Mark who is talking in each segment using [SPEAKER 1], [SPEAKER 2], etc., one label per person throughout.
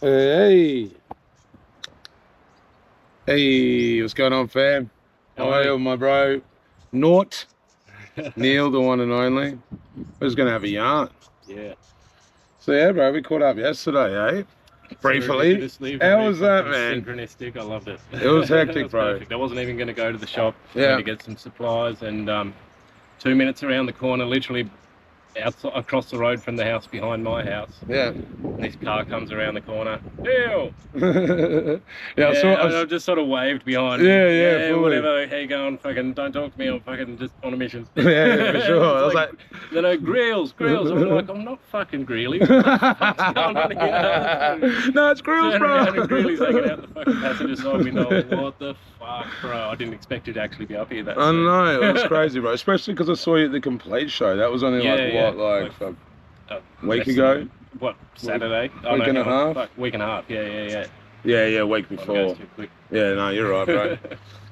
[SPEAKER 1] Hey, hey, what's going on, fam? How are you, my bro? Nort, Neil, the one and only. We're just gonna have a yarn.
[SPEAKER 2] Yeah.
[SPEAKER 1] So yeah, bro, we caught up yesterday, eh? Briefly.
[SPEAKER 2] Serendipitously,
[SPEAKER 1] How
[SPEAKER 2] very
[SPEAKER 1] was that,
[SPEAKER 2] fucking
[SPEAKER 1] man?
[SPEAKER 2] synchronistic. I loved it.
[SPEAKER 1] It was
[SPEAKER 2] It
[SPEAKER 1] hectic,
[SPEAKER 2] was
[SPEAKER 1] bro.
[SPEAKER 2] perfect. I wasn't even going to go to the shop.
[SPEAKER 1] Yeah.
[SPEAKER 2] Going to get some supplies, and 2 minutes around the corner, literally outside, across the road from the house behind my house.
[SPEAKER 1] Yeah.
[SPEAKER 2] And this car comes around the corner. Ew!
[SPEAKER 1] Yeah,
[SPEAKER 2] I just sort of waved behind.
[SPEAKER 1] Yeah, fully.
[SPEAKER 2] Whatever. How you going? Fucking don't talk to me. I'm fucking just on a mission.
[SPEAKER 1] Yeah, for sure. I was like,
[SPEAKER 2] grills. I'm like, I'm not fucking Greeley. What the fuck's going on here?
[SPEAKER 1] No, it's grills, bro.
[SPEAKER 2] And Greeley's hanging out the fucking passenger side window. What the fuck, bro? I didn't expect you to actually be up here.
[SPEAKER 1] I know, it was crazy, bro. Especially because I saw you at the Complete show. That was only a week ago?
[SPEAKER 2] What, Saturday?
[SPEAKER 1] Week and a half?
[SPEAKER 2] Fuck, week and a half, yeah.
[SPEAKER 1] Yeah, week before.
[SPEAKER 2] Goes too quick.
[SPEAKER 1] Yeah, no, you're right, bro.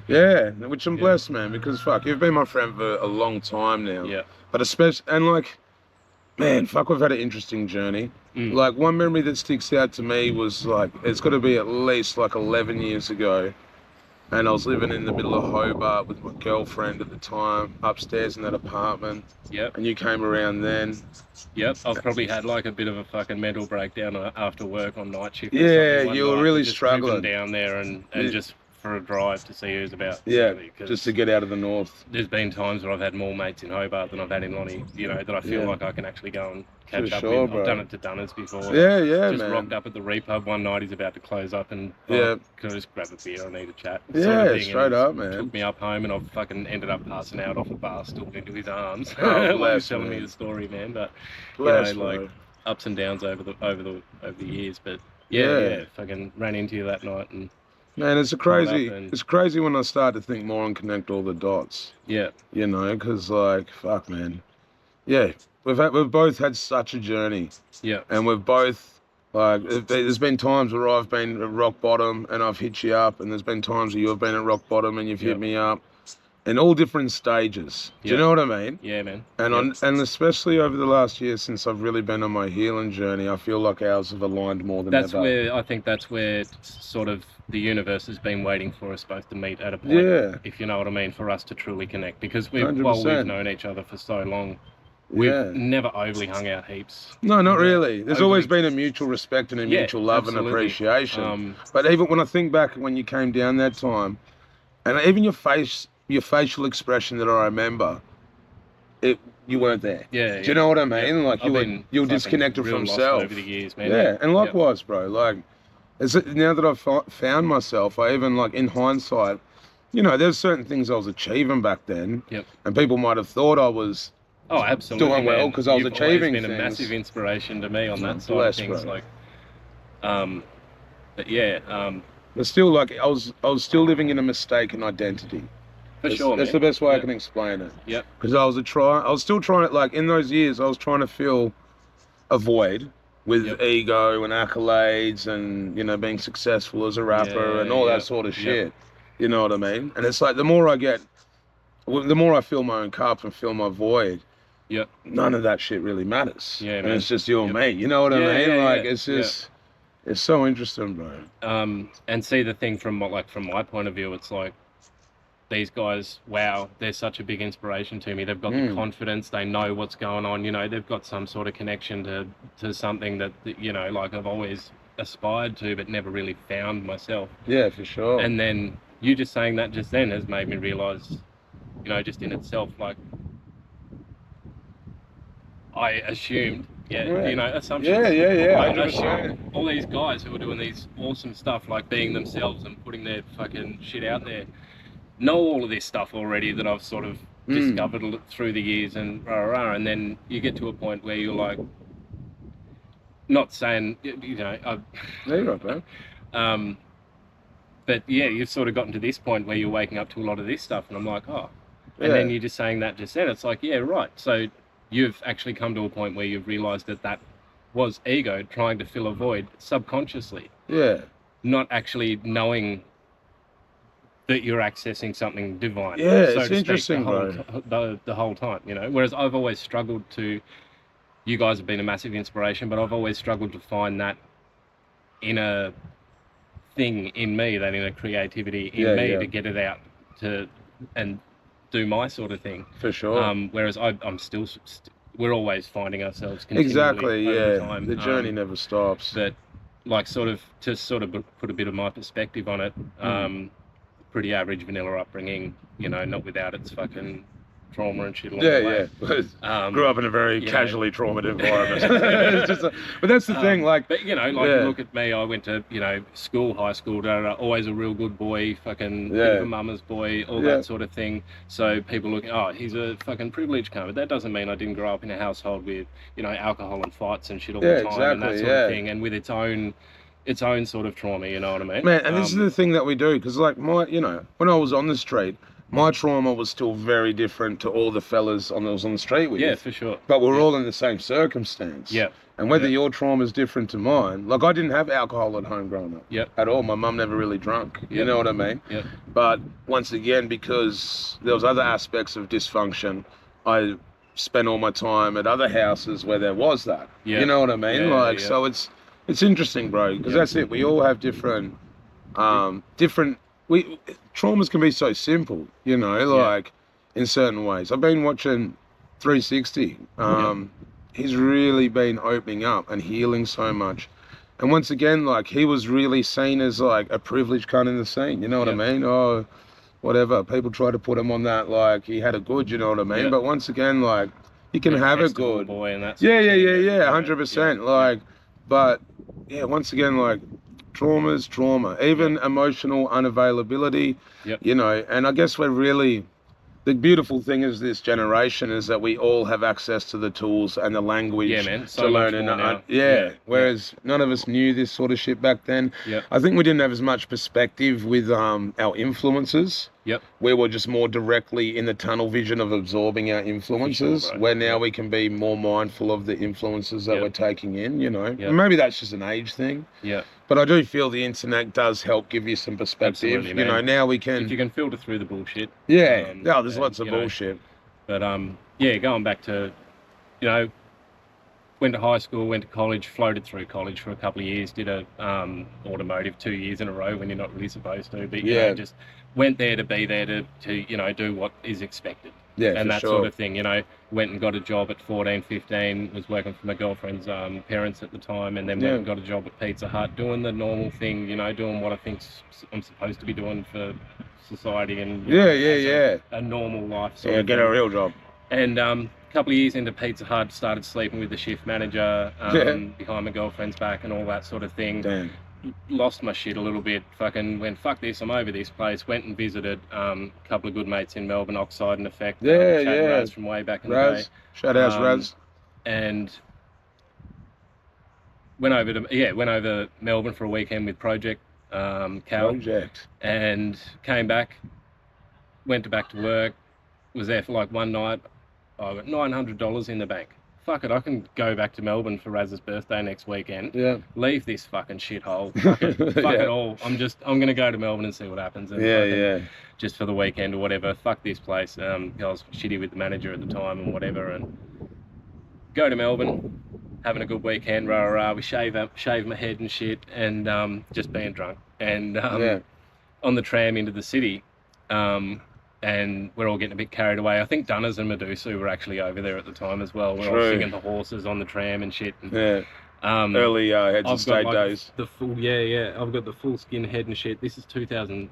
[SPEAKER 1] Yeah, which I'm blessed, man, because fuck, you've been my friend for a long time now.
[SPEAKER 2] Yeah.
[SPEAKER 1] But especially, and like, man, fuck, we've had an interesting journey. Like, one memory that sticks out to me was like, it's got to be at least like 11 years ago. And I was living in the middle of Hobart with my girlfriend at the time, upstairs in that apartment.
[SPEAKER 2] Yep.
[SPEAKER 1] And you came around then.
[SPEAKER 2] Yep, I've probably had like a bit of a fucking mental breakdown after work on night shift.
[SPEAKER 1] Yeah, you were really struggling
[SPEAKER 2] down there and just for a drive to see who's about.
[SPEAKER 1] Yeah, just to get out of the north.
[SPEAKER 2] There's been times where I've had more mates in Hobart than I've had in Lonnie, that I feel like I can actually go and catch up with. I've done it to Dunners before.
[SPEAKER 1] Yeah,
[SPEAKER 2] just
[SPEAKER 1] man.
[SPEAKER 2] Rocked up at the Repub one night, he's about to close up and
[SPEAKER 1] can
[SPEAKER 2] I just grab a beer, I need a chat.
[SPEAKER 1] Yeah, straight up, man.
[SPEAKER 2] Took me up home and I fucking ended up passing out off a bar stool into his arms.
[SPEAKER 1] Oh,
[SPEAKER 2] He was telling me the story, man, but ups and downs over the years, but yeah, fucking ran into you that night and
[SPEAKER 1] man, it's crazy when I start to think more and connect all the dots.
[SPEAKER 2] Yeah.
[SPEAKER 1] Because like, fuck, man. Yeah, we've both had such a journey.
[SPEAKER 2] Yeah.
[SPEAKER 1] And we've both, like, there's been times where I've been at rock bottom and I've hit you up, and there's been times where you've been at rock bottom and you've hit me up. In all different stages. Do you know what I mean?
[SPEAKER 2] Yeah, man.
[SPEAKER 1] And especially over the last year since I've really been on my healing journey, I feel like ours have aligned more than ever.
[SPEAKER 2] I think that's where sort of the universe has been waiting for us both to meet at a point.
[SPEAKER 1] Yeah.
[SPEAKER 2] If you know what I mean, for us to truly connect. Because while
[SPEAKER 1] 100%.
[SPEAKER 2] we've known each other for so long, we've never overly hung out heaps.
[SPEAKER 1] No, not really. There's always been a mutual respect and a mutual love and appreciation. But even when I think back when you came down that time, and even your facial expression that I remember, you weren't there.
[SPEAKER 2] Yeah.
[SPEAKER 1] Do you know what I mean?
[SPEAKER 2] Yeah.
[SPEAKER 1] Like you were disconnected from self.
[SPEAKER 2] Over the years, man.
[SPEAKER 1] Yeah, and likewise, bro. Like, now that I've found myself, I even, like, in hindsight, there's certain things I was achieving back then.
[SPEAKER 2] Yep.
[SPEAKER 1] And people might have thought I was
[SPEAKER 2] absolutely
[SPEAKER 1] doing well because I was achieving
[SPEAKER 2] things. You've been a massive inspiration to me on that side of things.
[SPEAKER 1] Bro.
[SPEAKER 2] Like, but yeah.
[SPEAKER 1] But still, like, I was still living in a mistaken identity. That's the best way I can explain it.
[SPEAKER 2] Yep.
[SPEAKER 1] Because I was still trying to, like, in those years, I was trying to fill a void with ego and accolades and, being successful as a rapper and all that sort of shit. You know what I mean? And it's like, the more I fill my own cup and fill my void, none of that shit really matters.
[SPEAKER 2] Yeah,
[SPEAKER 1] and
[SPEAKER 2] man.
[SPEAKER 1] it's just you and me. You know what I mean? Like, it's just, it's so interesting, bro.
[SPEAKER 2] And see, the thing from my point of view, it's like, these guys, wow, they're such a big inspiration to me. They've got the confidence, they know what's going on, they've got some sort of connection to something that like I've always aspired to but never really found myself.
[SPEAKER 1] Yeah, for sure.
[SPEAKER 2] And then you just saying that just then has made me realise, just in itself, like, I assumed, assumptions.
[SPEAKER 1] Yeah.
[SPEAKER 2] I assumed all these guys who are doing these awesome stuff, like being themselves and putting their fucking shit out there, know all of this stuff already that I've sort of discovered through the years and and then you get to a point where you're like, not saying,
[SPEAKER 1] No, you're right, bro.
[SPEAKER 2] But yeah, you've sort of gotten to this point where you're waking up to a lot of this stuff and I'm like, and then you're just saying that just then, it's like, yeah, right. So you've actually come to a point where you've realised that was ego trying to fill a void subconsciously.
[SPEAKER 1] Yeah.
[SPEAKER 2] Not actually knowing that you're accessing something divine.
[SPEAKER 1] Yeah, so it's interesting,
[SPEAKER 2] the whole time, Whereas I've always struggled to, you guys have been a massive inspiration, but I've always struggled to find that inner thing in me, that inner creativity in me to get it out and do my sort of thing.
[SPEAKER 1] For sure.
[SPEAKER 2] Whereas I'm still, we're always finding ourselves continually over time.
[SPEAKER 1] The journey never stops.
[SPEAKER 2] But like to put a bit of my perspective on it, pretty average vanilla upbringing, you know, not without its fucking trauma and shit along the way.
[SPEAKER 1] Grew up in a very casually traumatized environment. But that's the thing, like...
[SPEAKER 2] But, you know, like, look at me, I went to, you know, school, high school, always a real good boy, fucking bit of a mama's boy, all that sort of thing. So people look, oh, he's a fucking privileged cunt. But that doesn't mean I didn't grow up in a household with, you know, alcohol and fights and shit all the time and that sort of thing, and with its own sort of trauma, you know what I mean?
[SPEAKER 1] Man, and this is the thing that we do, because, like, you know, when I was on the street, my trauma was still very different to all the fellas on the street with you.
[SPEAKER 2] Yeah, for sure.
[SPEAKER 1] But we're all in the same circumstance.
[SPEAKER 2] Yeah.
[SPEAKER 1] And whether your trauma is different to mine, like I didn't have alcohol at home growing up.
[SPEAKER 2] Yep.
[SPEAKER 1] At all. My mum never really drunk. You know what I mean?
[SPEAKER 2] Yeah.
[SPEAKER 1] But once again, because there was other aspects of dysfunction, I spent all my time at other houses where there was that. You know what I mean? So it's interesting, bro, because that's it. We all have different traumas can be so simple, you know, like in certain ways. I've been watching 360. He's really been opening up and healing so much. And once again, like, he was really seen as like a privileged cunt in the scene, you know what I mean? Oh, whatever. People try to put him on that, like he had a good, you know what I mean? But once again, like, you can have a good
[SPEAKER 2] boy and that's
[SPEAKER 1] 100%. Like, but yeah, once again, like, trauma's trauma, even emotional unavailability, you know, and I guess the beautiful thing is this generation is that we all have access to the tools and the language
[SPEAKER 2] so
[SPEAKER 1] to learn and whereas none of us knew this sort of shit back then. I think we didn't have as much perspective with our influences. We were just more directly in the tunnel vision of absorbing our influences, where now we can be more mindful of the influences that we're taking in, you know. Maybe that's just an age thing. But I do feel the internet does help give you some perspective.
[SPEAKER 2] Absolutely,
[SPEAKER 1] you know, now we can...
[SPEAKER 2] If you can filter through the bullshit.
[SPEAKER 1] There's lots of bullshit.
[SPEAKER 2] But, going back to, you know, went to high school, went to college, floated through college for a couple of years, did a automotive 2 years in a row when you're not really supposed to. But, you know, just went there to be there to you know, do what is expected. And that sort of thing, you know. Went and got a job at 14, 15, was working for my girlfriend's parents at the time, and then went and got a job at Pizza Hut, doing the normal thing, you know, doing what I think I'm supposed to be doing for society and a normal life.
[SPEAKER 1] Get a real job.
[SPEAKER 2] And a couple of years into Pizza Hut, started sleeping with the shift manager behind my girlfriend's back and all that sort of thing.
[SPEAKER 1] Damn.
[SPEAKER 2] Lost my shit a little bit, fucking went, fuck this, I'm over this place. Went and visited a couple of good mates in Melbourne, Oxide and Effect. Raz from way back in the day.
[SPEAKER 1] Shout out Raz.
[SPEAKER 2] And went over Melbourne for a weekend with Project Cal. And came back, went back to work, was there for like one night. I got $900 in the bank. Fuck it, I can go back to Melbourne for Raz's birthday next weekend. Leave this fucking shithole. Fuck it all. I'm going to go to Melbourne and see what happens. And just for the weekend or whatever. Fuck this place. I was shitty with the manager at the time and whatever. And go to Melbourne, having a good weekend. We shave my head and shit, and just being drunk. And on the tram into the city. And we're all getting a bit carried away. I think Dunners and Medusa were actually over there at the time as well. We're all singing the horses on the tram and shit. And,
[SPEAKER 1] early heads and state days.
[SPEAKER 2] The full, I've got the full skin head and shit. This is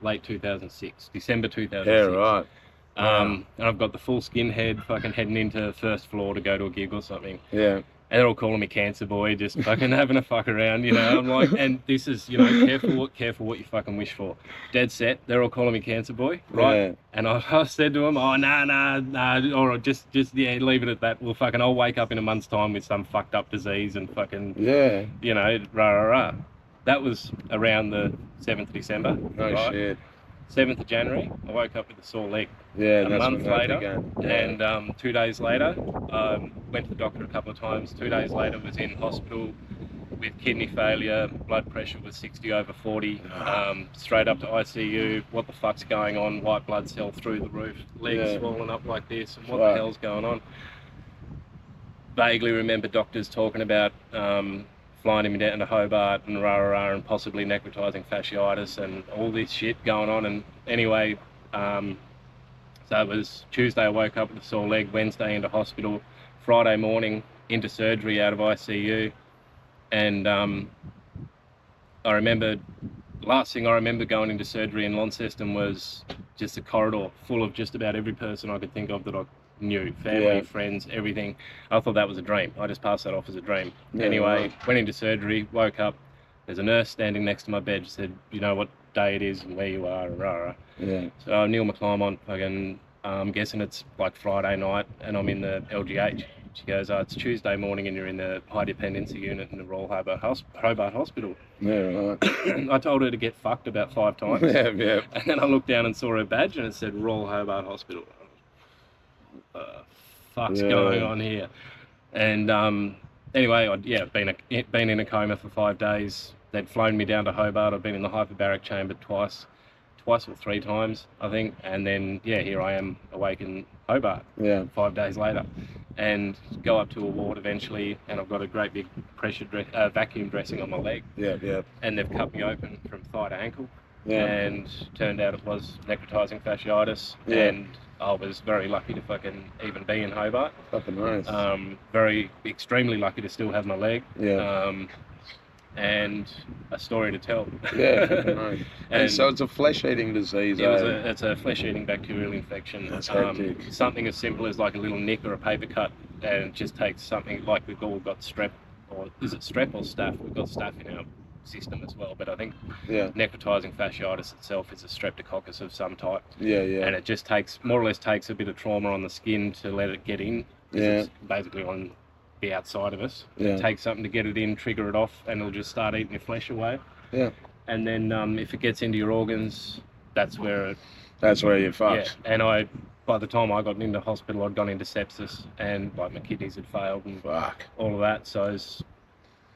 [SPEAKER 2] late 2006, December 2006.
[SPEAKER 1] Yeah, right.
[SPEAKER 2] And I've got the full skin head, fucking heading into first floor to go to a gig or something.
[SPEAKER 1] Yeah.
[SPEAKER 2] And they're all calling me Cancer Boy, just fucking having a fuck around, you know. I'm like, and this is, you know, careful what you fucking wish for. Dead set, they're all calling me Cancer Boy, right? Yeah. And I said to them, oh, nah, or just leave it at that. Well, fucking, I'll wake up in a month's time with some fucked up disease and fucking, you know, rah. That was around the 7th of December.
[SPEAKER 1] Oh, right? Shit.
[SPEAKER 2] 7th of January, I woke up with a sore leg.
[SPEAKER 1] Yeah,
[SPEAKER 2] a month later, and 2 days later, went to the doctor a couple of times. 2 days later, was in hospital with kidney failure. Blood pressure was 60/40. Straight up to ICU. What the fuck's going on? White blood cell through the roof. Legs swollen up like this. And what the hell's going on? Vaguely remember doctors talking about flying me down to Hobart and and possibly necrotizing fasciitis and all this shit going on. And anyway, so it was Tuesday I woke up with a sore leg, Wednesday into hospital, Friday morning into surgery out of ICU. And I remember, last thing I remember going into surgery in Launceston was just a corridor full of just about every person I could think of that I knew, family, friends, everything. I thought that was a dream. I just passed that off as a dream. Anyway, went into surgery, woke up, there's a nurse standing next to my bed, said, you know what day it is and where you are, So Neil McClymont, fucking, I'm guessing it's like Friday night and I'm in the LGH. She goes, it's Tuesday morning and you're in the high dependency unit in the Royal Hobart Hospital. I told her to get fucked about 5 times. And then I looked down and saw her badge and it said Royal Hobart Hospital. Fuck's going on here? And anyway, I'd been in a coma for 5 days. They'd flown me down to Hobart. I've been in the hyperbaric chamber twice or 3 times, I think. And then, here I am awake in Hobart 5 days later. And go up to a ward eventually, and I've got a great big vacuum dressing on my leg. And they've cut me open from thigh to ankle. And turned out it was necrotizing fasciitis. And I was very lucky to fucking even be in Hobart.
[SPEAKER 1] Fucking nice.
[SPEAKER 2] Extremely lucky to still have my leg. And a story to tell.
[SPEAKER 1] Fucking nice. And so it's a flesh-eating disease.
[SPEAKER 2] It's a flesh-eating bacterial infection.
[SPEAKER 1] That's hectic.
[SPEAKER 2] Something as simple as like a little nick or a paper cut, and it just takes something like we've all got strep, or is it strep or staph? We've got staph in our system as well, but I think necrotizing fasciitis itself is a streptococcus of some type. And it just more or less takes a bit of trauma on the skin to let it get in. It's basically on the outside of us. It takes something to get it in, trigger it off, and it'll just start eating your flesh away. And then if it gets into your organs, that's where
[SPEAKER 1] you're fucked.
[SPEAKER 2] And by the time I got into hospital, I'd gone into sepsis, and like my kidneys had failed and all of that. So I was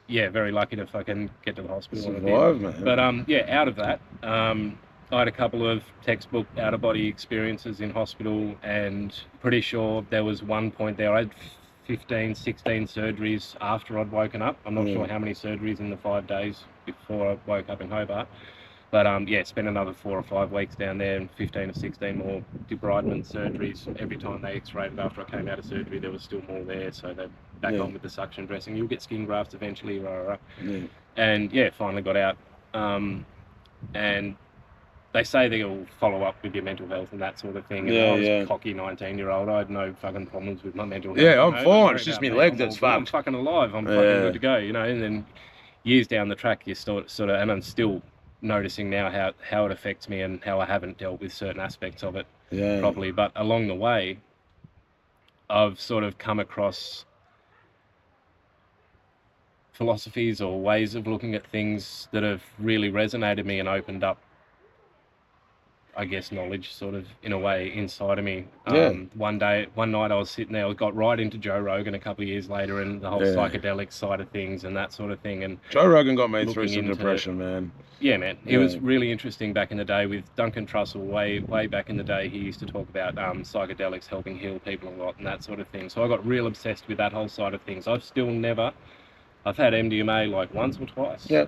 [SPEAKER 2] very lucky to fucking get to the hospital.
[SPEAKER 1] Survive, man.
[SPEAKER 2] But out of that, I had a couple of textbook out-of-body experiences in hospital, and pretty sure there was one point there I had 15, 16 surgeries after I'd woken up. I'm not sure how many surgeries in the 5 days before I woke up in Hobart. But spent another 4 or 5 weeks down there, and 15 or 16 more debridement surgeries. Every time they x-rayed it after I came out of surgery, there was still more there. So they're back on with the suction dressing. You'll get skin grafts eventually. And finally got out. And they say they'll follow up with your mental health and that sort of thing. And I was a cocky 19-year-old. I had no fucking problems with my mental health.
[SPEAKER 1] I'm fine. It's just my leg that's fucked.
[SPEAKER 2] I'm fucking alive. I'm fucking good to go, And then years down the track, you sort of, and I'm still noticing now how it affects me and how I haven't dealt with certain aspects of it properly. But along the way, I've sort of come across philosophies or ways of looking at things that have really resonated with me and opened up, I guess, knowledge sort of in a way inside of me. One night I was sitting there, I got right into Joe Rogan a couple of years later and the whole psychedelic side of things and that sort of thing. And
[SPEAKER 1] Joe Rogan got me through some depression, man.
[SPEAKER 2] Yeah, man. It was really interesting back in the day with Duncan Trussell. Way back in the day, he used to talk about psychedelics helping heal people a lot and that sort of thing. So I got real obsessed with that whole side of things. I've had MDMA like once or twice. A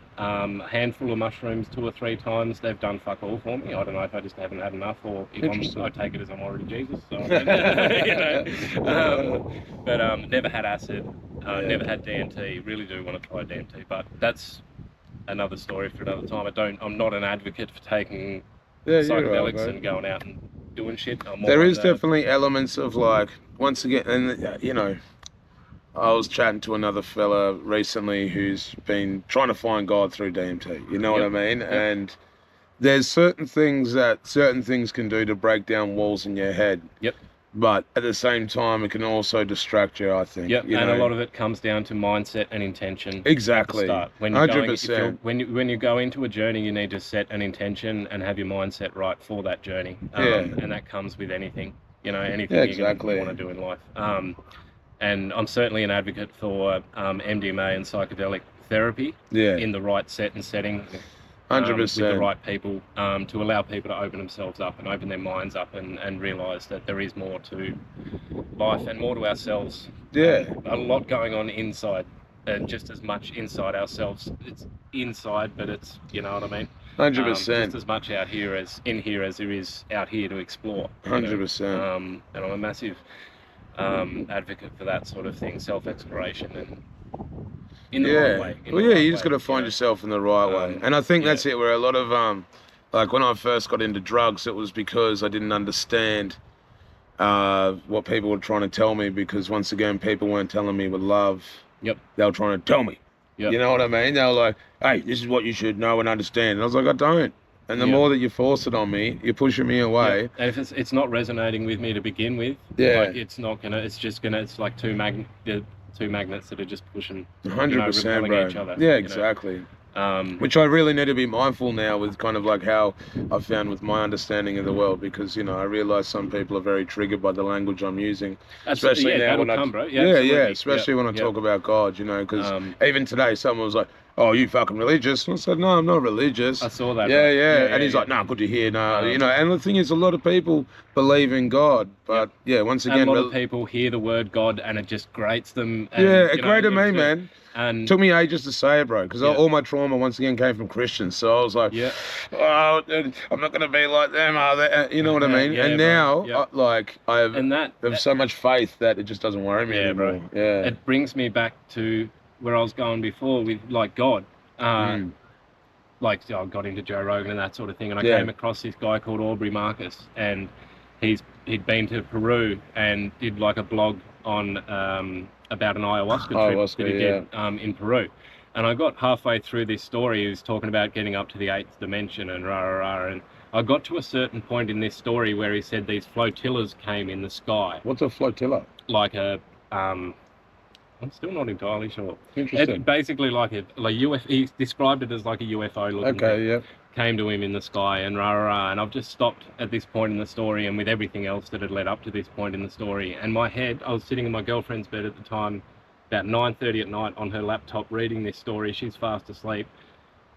[SPEAKER 2] handful of mushrooms 2 or 3 times. They've done fuck all for me. I don't know if I just haven't had enough, or if I take it as I'm already Jesus. So, but never had acid. Never had DMT. Really do want to try DMT, but that's another story for another time. I'm not an advocate for taking psychedelics and going out and doing shit.
[SPEAKER 1] There is definitely elements of like, once again, and I was chatting to another fella recently who's been trying to find God through DMT. You know what I mean? And there's certain things can do to break down walls in your head. But at the same time, it can also distract you, I think.
[SPEAKER 2] And a lot of it comes down to mindset and intention.
[SPEAKER 1] Exactly.
[SPEAKER 2] At the start. 100%. When you go into a journey, you need to set an intention and have your mindset right for that journey. And that comes with anything. Anything you want to do in life. And I'm certainly an advocate for MDMA and psychedelic therapy in the right set and setting.
[SPEAKER 1] 100%.
[SPEAKER 2] With the right people, to allow people to open themselves up and open their minds up and realise that there is more to life and more to ourselves. A lot going on inside just as much inside ourselves. It's inside, but it's, you know what I mean?
[SPEAKER 1] 100%.
[SPEAKER 2] Just as much out here as in here as there is out here to explore.
[SPEAKER 1] 100%.
[SPEAKER 2] And I'm a massive advocate for that sort of thing, self-exploration and in the right way.
[SPEAKER 1] Well, yeah, you just got to find yourself in the right way. And I think that's it, where a lot of, like when I first got into drugs, it was because I didn't understand what people were trying to tell me, because once again, people weren't telling me with love.
[SPEAKER 2] Yep.
[SPEAKER 1] They were trying to tell me.
[SPEAKER 2] Yep.
[SPEAKER 1] You know what I mean? They were like, hey, this is what you should know and understand. And I was like, I don't. And the more that you force it on me, you're pushing me away.
[SPEAKER 2] Yep. And if it's not resonating with me to begin with, like it's not gonna. It's just gonna. It's like two magnets that are just pushing
[SPEAKER 1] 100%, bro.
[SPEAKER 2] each other.
[SPEAKER 1] Yeah, exactly. Which I really need to be mindful now with kind of like how I found with my understanding of the world, because, I realize some people are very triggered by the language I'm using. Especially now when especially when I talk about God, because even today someone was like, oh, you fucking religious? And I said, no, I'm not religious.
[SPEAKER 2] I saw that.
[SPEAKER 1] Yeah. And he's like, no, good to hear. No, and the thing is, a lot of people believe in God, but once again,
[SPEAKER 2] and a lot of people hear the word God and it just grates them. And,
[SPEAKER 1] it grated me, man.
[SPEAKER 2] And
[SPEAKER 1] it took me ages to say it, bro, because all my trauma once again came from Christians. So I was like, oh, I'm not going to be like them, are they? You know what I mean? And now, I have so much faith that it just doesn't worry me anymore.
[SPEAKER 2] Bro. Yeah. It brings me back to where I was going before with like God. Like I got into Joe Rogan and that sort of thing, and I came across this guy called Aubrey Marcus, and he'd been to Peru and did like a blog on about an ayahuasca trip that he did in Peru. And I got halfway through this story. He was talking about getting up to the 8th dimension and and I got to a certain point in this story where he said these flotillas came in the sky.
[SPEAKER 1] What's a flotilla?
[SPEAKER 2] Like a I'm still not entirely sure.
[SPEAKER 1] Interesting.
[SPEAKER 2] It's basically like a UFO. He described it as like a UFO looking thing. Came to him in the sky and and I've just stopped at this point in the story, and with everything else that had led up to this point in the story, and my head, I was sitting in my girlfriend's bed at the time, about 9:30 at night on her laptop reading this story. She's fast asleep,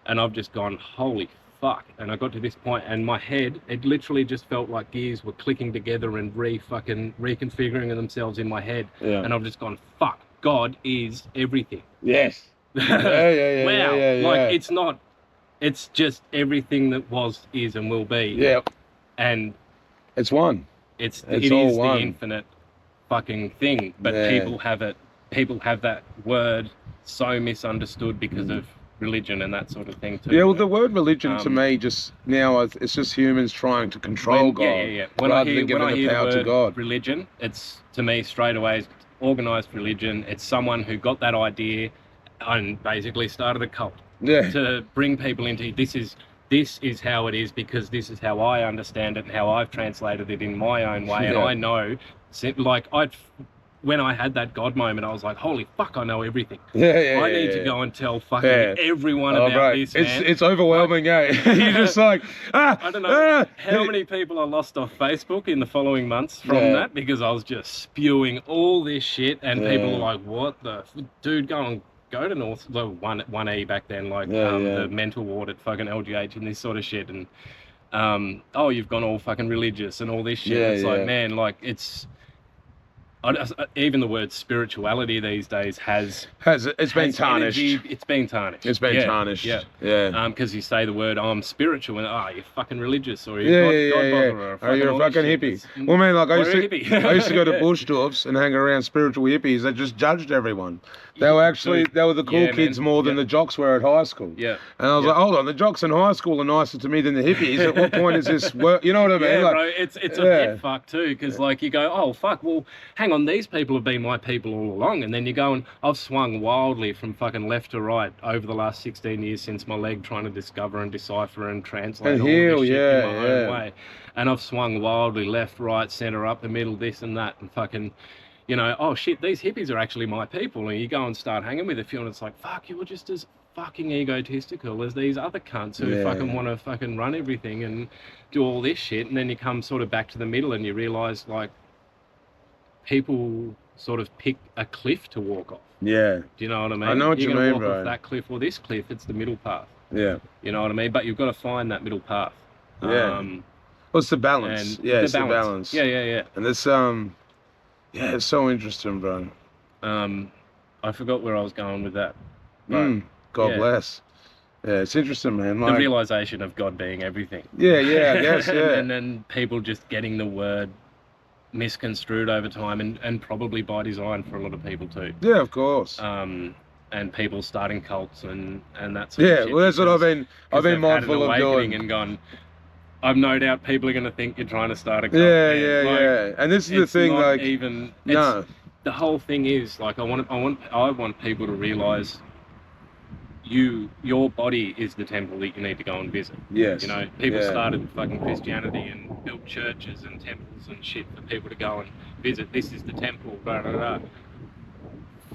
[SPEAKER 2] and I've just gone, holy fuck. And I got to this point and my head, it literally just felt like gears were clicking together and reconfiguring themselves in my head. And I've just gone, fuck, God is everything.
[SPEAKER 1] Yes.
[SPEAKER 2] Wow. Like it's not, it's just everything that was, is, and will be.
[SPEAKER 1] Yeah.
[SPEAKER 2] And
[SPEAKER 1] it's one.
[SPEAKER 2] It is the infinite fucking thing. But people have that word so misunderstood because of religion and that sort of thing too.
[SPEAKER 1] Yeah, well, the word religion to me just now, it's just humans trying to control God.
[SPEAKER 2] When I hear
[SPEAKER 1] the word
[SPEAKER 2] religion, it's to me straight away organized religion. It's someone who got that idea and basically started a cult to bring people into this is how it is, because this is how I understand it and how I've translated it in my own way. And I know, like when I had that God moment, I was like, holy fuck, I know everything. I need to go and tell fucking everyone about this, man.
[SPEAKER 1] It's overwhelming, You're just like,
[SPEAKER 2] I don't know how many people I lost off Facebook in the following months from that, because I was just spewing all this shit, and people were like, what the... Dude, go to North... Well, 1E back then, like the mental ward at fucking LGH and this sort of shit, and you've gone all fucking religious and all this shit. It's like, man, like, it's... even the word spirituality these days has
[SPEAKER 1] been tarnished.
[SPEAKER 2] It's been tarnished.
[SPEAKER 1] It's been tarnished.
[SPEAKER 2] Because you say the word I'm spiritual and you're fucking religious, or you're God botherer,
[SPEAKER 1] or you're a fucking hippie. Well, man, like I used to go to Buschdorfs and hang around spiritual hippies that just judged everyone. They were the cool kids more than the jocks were at high school. And I was like, hold on, the jocks in high school are nicer to me than the hippies. At what point is this work? You know what I mean?
[SPEAKER 2] Bro, it's a bit fuck too, because like you go, oh fuck, well, hang on, these people have been my people all along, and then you go and I've swung wildly from fucking left to right over the last 16 years since my leg, trying to discover and decipher and translate all this shit in my own way. And I've swung wildly left, right, center, up the middle, this and that, and fucking, oh shit, these hippies are actually my people. And you go and start hanging with a few, and it's like, fuck, you were just as fucking egotistical as these other cunts who fucking want to fucking run everything and do all this shit. And then you come sort of back to the middle and you realise, like, people sort of pick a cliff to walk off. Do you know what I mean?
[SPEAKER 1] I know what you mean,
[SPEAKER 2] walk
[SPEAKER 1] bro.
[SPEAKER 2] off that cliff or this cliff, it's the middle path.
[SPEAKER 1] You
[SPEAKER 2] know what I mean? But you've got to find that middle path.
[SPEAKER 1] Well, it's the balance. It's the balance.
[SPEAKER 2] And
[SPEAKER 1] this, it's so interesting, bro.
[SPEAKER 2] I forgot where I was going with that. But,
[SPEAKER 1] God bless. Yeah, it's interesting, man.
[SPEAKER 2] The realization of God being everything.
[SPEAKER 1] Yeah, I guess, yeah.
[SPEAKER 2] and then people just getting the word misconstrued over time, and probably by design for a lot of people too.
[SPEAKER 1] Yeah, of course.
[SPEAKER 2] And people starting cults and that sort of shit.
[SPEAKER 1] Yeah, well, that's what I've been mindful of doing.
[SPEAKER 2] And gone, I've no doubt people are going to think you're trying to start a cult.
[SPEAKER 1] Yeah. And this is the thing, like,
[SPEAKER 2] the whole thing is like I want people to realize your body is the temple that you need to go and visit.
[SPEAKER 1] Yes.
[SPEAKER 2] You know, people started fucking Christianity and built churches and temples and shit for people to go and visit. This is the temple, blah, blah, blah.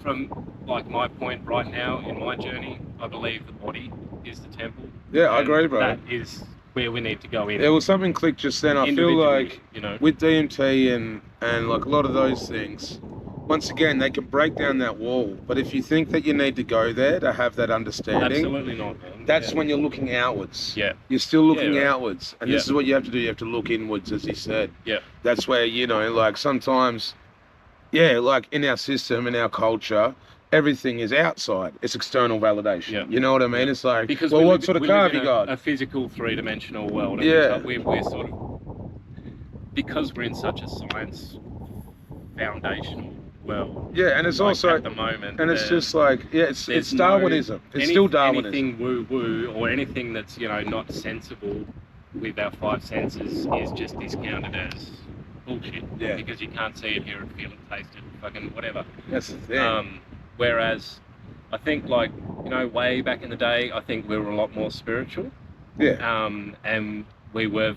[SPEAKER 2] From like my point right now in my journey, I believe the body is the temple.
[SPEAKER 1] Yeah, I agree, bro.
[SPEAKER 2] That is where we need to go in.
[SPEAKER 1] Yeah, well, something clicked just then. I feel like, with DMT and like a lot of those things, once again, they can break down that wall. But if you think that you need to go there to have that understanding,
[SPEAKER 2] absolutely not, man.
[SPEAKER 1] That's when you're looking outwards.
[SPEAKER 2] Yeah.
[SPEAKER 1] You're still looking outwards. And this is what you have to do. You have to look inwards, as he said.
[SPEAKER 2] Yeah.
[SPEAKER 1] That's where, like sometimes, like in our system, in our culture, everything is outside. It's external validation. Yeah. You know what I mean? It's like,
[SPEAKER 2] because
[SPEAKER 1] what sort of car have you got?
[SPEAKER 2] A physical three-dimensional world. And we're sort of, because we're in such a science foundational world.
[SPEAKER 1] Yeah, and it's like also
[SPEAKER 2] at the moment,
[SPEAKER 1] and it's just like it's Darwinism. It's still Darwinism.
[SPEAKER 2] Anything woo-woo or anything that's not sensible with our five senses is just discounted as bullshit.
[SPEAKER 1] Yeah.
[SPEAKER 2] Because you can't see it, hear it, feel it, taste it, fucking whatever.
[SPEAKER 1] That's the thing.
[SPEAKER 2] Whereas I think like way back in the day, I think we were a lot more spiritual.
[SPEAKER 1] Yeah.
[SPEAKER 2] And we were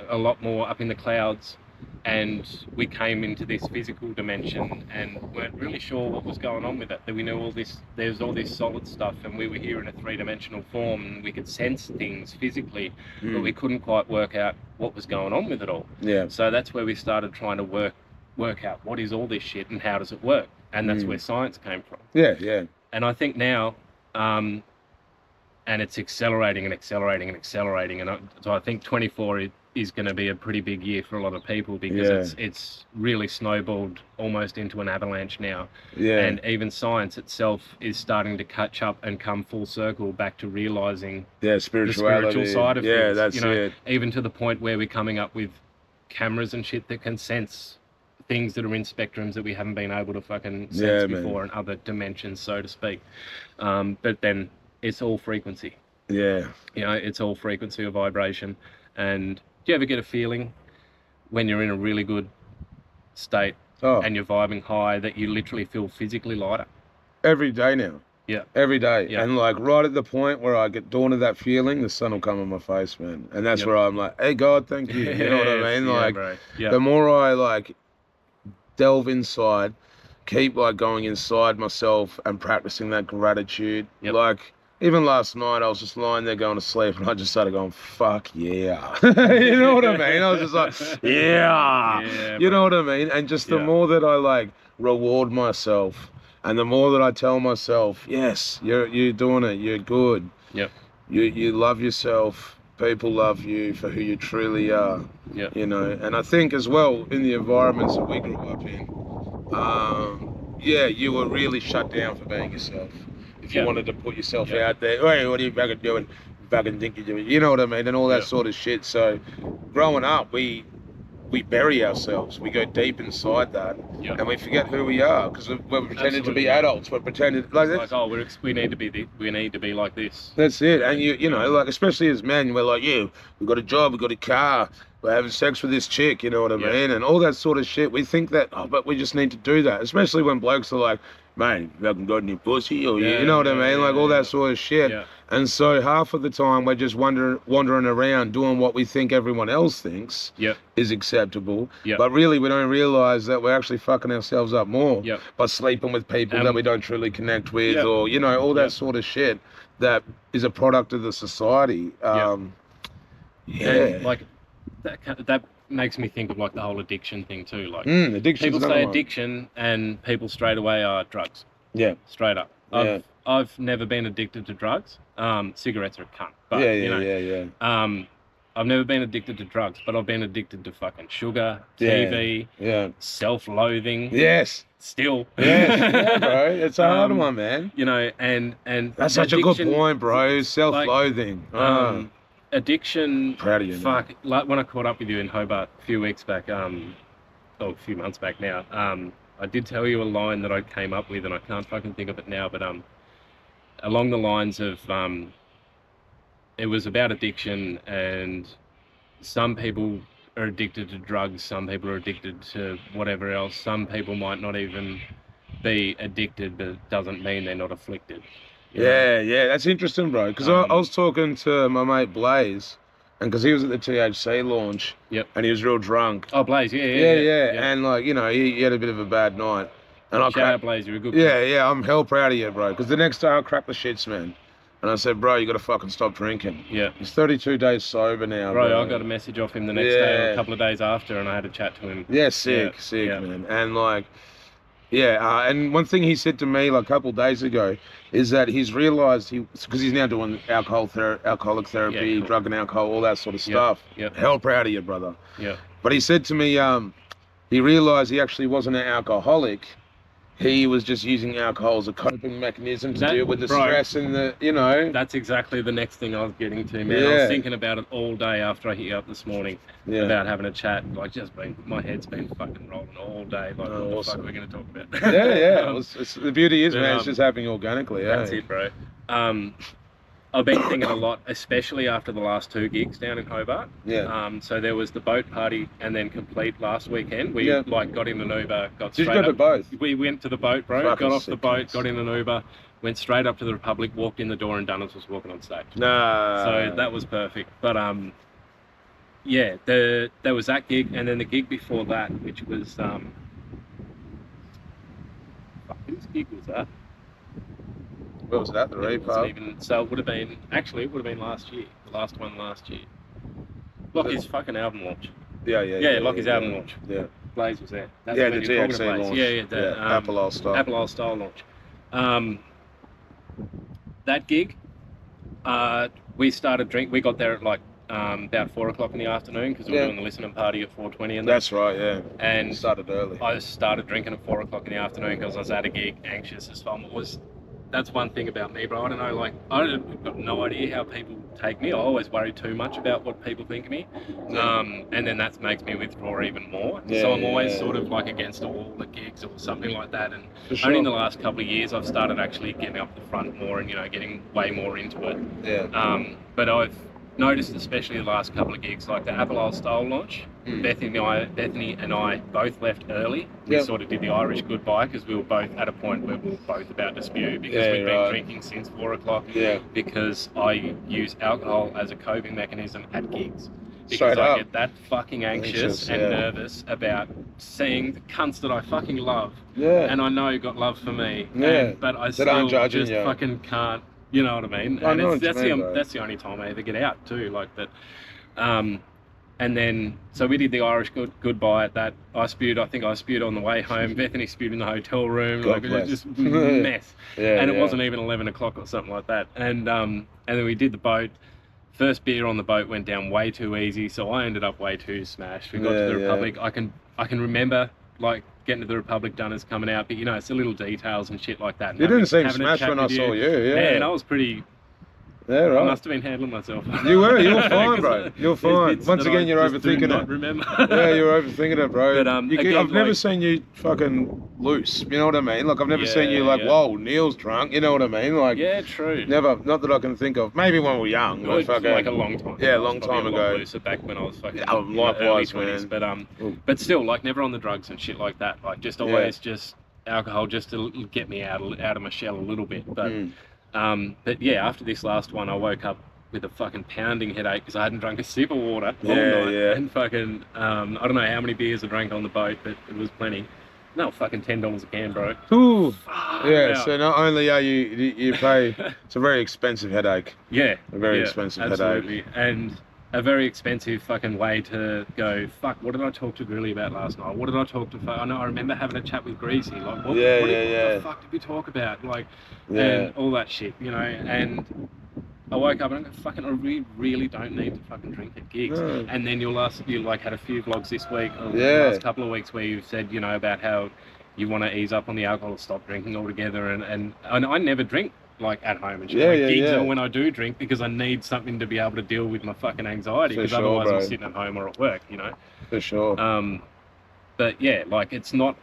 [SPEAKER 2] a lot more up in the clouds. And we came into this physical dimension and weren't really sure what was going on with it. That we knew there's all this solid stuff, and we were here in a three-dimensional form, and we could sense things physically, but we couldn't quite work out what was going on with it all.
[SPEAKER 1] Yeah.
[SPEAKER 2] So that's where we started trying to work out what is all this shit and how does it work, and that's where science came from.
[SPEAKER 1] Yeah.
[SPEAKER 2] And I think now, and it's accelerating, and so I think 24 is going to be a pretty big year for a lot of people, because it's really snowballed almost into an avalanche now.
[SPEAKER 1] Yeah.
[SPEAKER 2] And even science itself is starting to catch up and come full circle back to realizing
[SPEAKER 1] spirituality.
[SPEAKER 2] The spiritual side of things.
[SPEAKER 1] Yeah, that's it.
[SPEAKER 2] Even to the point where we're coming up with cameras and shit that can sense things that are in spectrums that we haven't been able to fucking sense before, and other dimensions, so to speak. But then it's all frequency.
[SPEAKER 1] Yeah.
[SPEAKER 2] It's all frequency or vibration. And do you ever get a feeling when you're in a really good state and you're vibing high that you literally feel physically lighter?
[SPEAKER 1] Every day now.
[SPEAKER 2] Yeah.
[SPEAKER 1] Every day. Yeah. And like right at the point where I get dawn of that feeling, the sun will come on my face, man. And that's where I'm like, hey God, thank you. You know what I mean? Like the more I like delve inside, keep like going inside myself and practicing that gratitude. Like even last night, I was just lying there going to sleep, and I just started going, fuck yeah. You know what I mean? I was just like, you know what I mean? And just the more that I like reward myself, and the more that I tell myself, yes, you're doing it, you're good.
[SPEAKER 2] Yep.
[SPEAKER 1] You love yourself. People love you for who you truly are.
[SPEAKER 2] Yep.
[SPEAKER 1] And I think as well, in the environments that we grew up in, you were really shut down for being yourself. If you wanted to put yourself out there, hey, what are you fucking doing? Fucking think you're doing, you know what I mean? And all that sort of shit. So growing up, we bury ourselves. We go deep inside that, and we forget who we are, because we're pretending to be adults. We're pretending like this.
[SPEAKER 2] Like, we need to be like this.
[SPEAKER 1] That's it. And you know, like especially as men, we're like, we got a job, we got a car, we're having sex with this chick, you know what I mean, and all that sort of shit. We think that, but we just need to do that. Especially when blokes are like, man, you haven't got any pussy, or you know what I mean, like all that sort of shit. Yeah. And so half of the time we're just wandering around doing what we think everyone else thinks is acceptable. But really we don't realise that we're actually fucking ourselves up more by sleeping with people that we don't truly connect with, or all that sort of shit that is a product of the society.
[SPEAKER 2] And like that makes me think of like the whole addiction thing too. Like people say addiction, and people straight away are drugs.
[SPEAKER 1] Yeah.
[SPEAKER 2] Straight up. I've never been addicted to drugs. Cigarettes are a cunt. But, I've never been addicted to drugs, but I've been addicted to fucking sugar, TV, self-loathing.
[SPEAKER 1] Yes.
[SPEAKER 2] Still.
[SPEAKER 1] Yeah, bro. It's a hard one, man.
[SPEAKER 2] You know, and
[SPEAKER 1] that's such a good point, bro. Self-loathing.
[SPEAKER 2] Like, addiction.
[SPEAKER 1] Proud of you,
[SPEAKER 2] fuck. Man. Like when I caught up with you in Hobart a few weeks back, a few months back now. I did tell you a line that I came up with, and I can't fucking think of it now, but along the lines of it was about addiction, and some people are addicted to drugs, some people are addicted to whatever else, some people might not even be addicted, but it doesn't mean they're not afflicted.
[SPEAKER 1] Yeah, that's interesting, bro, because I was talking to my mate Blaze, and because he was at the THC launch, and he was real drunk.
[SPEAKER 2] Oh, Blaze, yeah.
[SPEAKER 1] And like, you know, he had a bit of a bad night. And
[SPEAKER 2] Shout out Blaze, you're a good
[SPEAKER 1] guy. Yeah, I'm hell proud of you, bro, because the next day I cracked the shits, man. And I said, bro, you got to fucking stop drinking.
[SPEAKER 2] Yeah.
[SPEAKER 1] He's 32 days sober now,
[SPEAKER 2] bro. I got a message off him the next day or a couple of days after, and I had a chat to him.
[SPEAKER 1] Yeah, sick, man. And like, and one thing he said to me like a couple of days ago is that he's realised because he's now doing alcoholic therapy, drug and alcohol, all that sort of stuff.
[SPEAKER 2] Yeah.
[SPEAKER 1] Hell proud of you, brother.
[SPEAKER 2] Yeah.
[SPEAKER 1] But he said to me, he realised he actually wasn't an alcoholic. He was just using alcohol as a coping mechanism to deal with the stress and the, you know.
[SPEAKER 2] That's exactly the next thing I was getting to, man. I was thinking about it all day after I hit you up this morning about having a chat. Like, my head's been fucking rolling all day. Like, what the fuck are we going to talk about?
[SPEAKER 1] Yeah. The beauty is, man, it's just happening organically.
[SPEAKER 2] That's it, bro. I've been thinking a lot, especially after the last 2 gigs down in Hobart.
[SPEAKER 1] Yeah.
[SPEAKER 2] So there was the boat party and then Complete last weekend. We got in an Uber, got straight
[SPEAKER 1] up. Did you go to both?
[SPEAKER 2] We went to the boat, bro. Got off the boat, got in an Uber, went straight up to the Republic, walked in the door, and Dunners was walking on stage.
[SPEAKER 1] Nah.
[SPEAKER 2] So that was perfect. But there was that gig, and then the gig before that, which was whose gig was that?
[SPEAKER 1] What was that? The rave
[SPEAKER 2] So it would have been last year. The last one last year. Lockie's fucking album launch.
[SPEAKER 1] Yeah,
[SPEAKER 2] Lockie's album launch.
[SPEAKER 1] Yeah.
[SPEAKER 2] Blaze was there.
[SPEAKER 1] That's the THC launch.
[SPEAKER 2] The
[SPEAKER 1] Apple Isle Style.
[SPEAKER 2] Apple Isle Style launch. That gig, we started drink. We got there at like about 4 o'clock in the afternoon because we were doing the listening party at 4:20. And
[SPEAKER 1] that's right, yeah.
[SPEAKER 2] And
[SPEAKER 1] started early.
[SPEAKER 2] I started drinking at 4 o'clock in the afternoon because I was at a gig, anxious as fuck. That's one thing about me, bro. I don't know, like, I've got no idea how people take me. I always worry too much about what people think of me. And then that makes me withdraw even more. So I'm always sort of like against a wall at gigs or something like that. And only in the last couple of years, I've started actually getting up the front more and, you know, getting way more into it.
[SPEAKER 1] Yeah.
[SPEAKER 2] But I've noticed, especially the last couple of gigs, like the Apple Isle Style launch, Bethany and I both left early. We sort of did the Irish goodbye because we were both at a point where we were both about to spew because we'd been drinking since 4 o'clock. Because I use alcohol as a coping mechanism at gigs. Because I get that fucking anxious and nervous about seeing the cunts that I fucking love. And I know got love for me. But I still just fucking can't. You know what I mean? And that's the only time I ever get out too, like that. And then, so we did the Irish goodbye at that. I think I spewed on the way home. Bethany spewed in the hotel room. It was just a mess. And it wasn't even 11 o'clock or something like that. And then we did the boat. First beer on the boat went down way too easy, so I ended up way too smashed. We got to the Republic. I can remember, like, getting to the Republic, Dunners coming out, but you know, it's the little details and shit like that.
[SPEAKER 1] You didn't seem smashed when I saw you,
[SPEAKER 2] Man, I was pretty...
[SPEAKER 1] Yeah, right.
[SPEAKER 2] I must have been handling myself.
[SPEAKER 1] You were fine, bro. You're fine. Once again, you're overthinking it.
[SPEAKER 2] Remember.
[SPEAKER 1] You're overthinking it, bro.
[SPEAKER 2] But,
[SPEAKER 1] I've never seen you fucking loose. You know what I mean? Like, I've never seen you like, whoa, Neil's drunk. You know what I mean? Like,
[SPEAKER 2] yeah, true.
[SPEAKER 1] Never, not that I can think of. Maybe when we were young.
[SPEAKER 2] Like a long time.
[SPEAKER 1] Yeah, a long time ago.
[SPEAKER 2] Looser back when I was fucking
[SPEAKER 1] likewise,
[SPEAKER 2] early 20s. But still, like, never on the drugs and shit like that. Like, just always just alcohol just to get me out of my shell a little bit. But yeah, after this last one, I woke up with a fucking pounding headache because I hadn't drunk a sip of water all night. And fucking, I don't know how many beers I drank on the boat, but it was plenty. No, fucking $10 a can, bro.
[SPEAKER 1] Ooh. So not only are you pay, it's a very expensive headache.
[SPEAKER 2] Yeah.
[SPEAKER 1] A very expensive
[SPEAKER 2] absolutely.
[SPEAKER 1] headache.
[SPEAKER 2] And a very expensive fucking way to go, fuck, what did I talk to Greeley about last night? What did I talk to... I remember having a chat with Greasy. Like, what the fuck did we talk about? Like, and all that shit, you know, and... I woke up and I go, fucking, I really don't need to fucking drink at gigs.
[SPEAKER 1] No.
[SPEAKER 2] And then you like had a few vlogs this week, or
[SPEAKER 1] Yeah.
[SPEAKER 2] the last couple of weeks, where you've said, you know, about how you want to ease up on the alcohol, stop drinking altogether, and I never drink like at home and shit, like gigs or when I do drink, because I need something to be able to deal with my fucking anxiety, because otherwise I'm sitting at home or at work, you know.
[SPEAKER 1] For sure.
[SPEAKER 2] But yeah, like it's not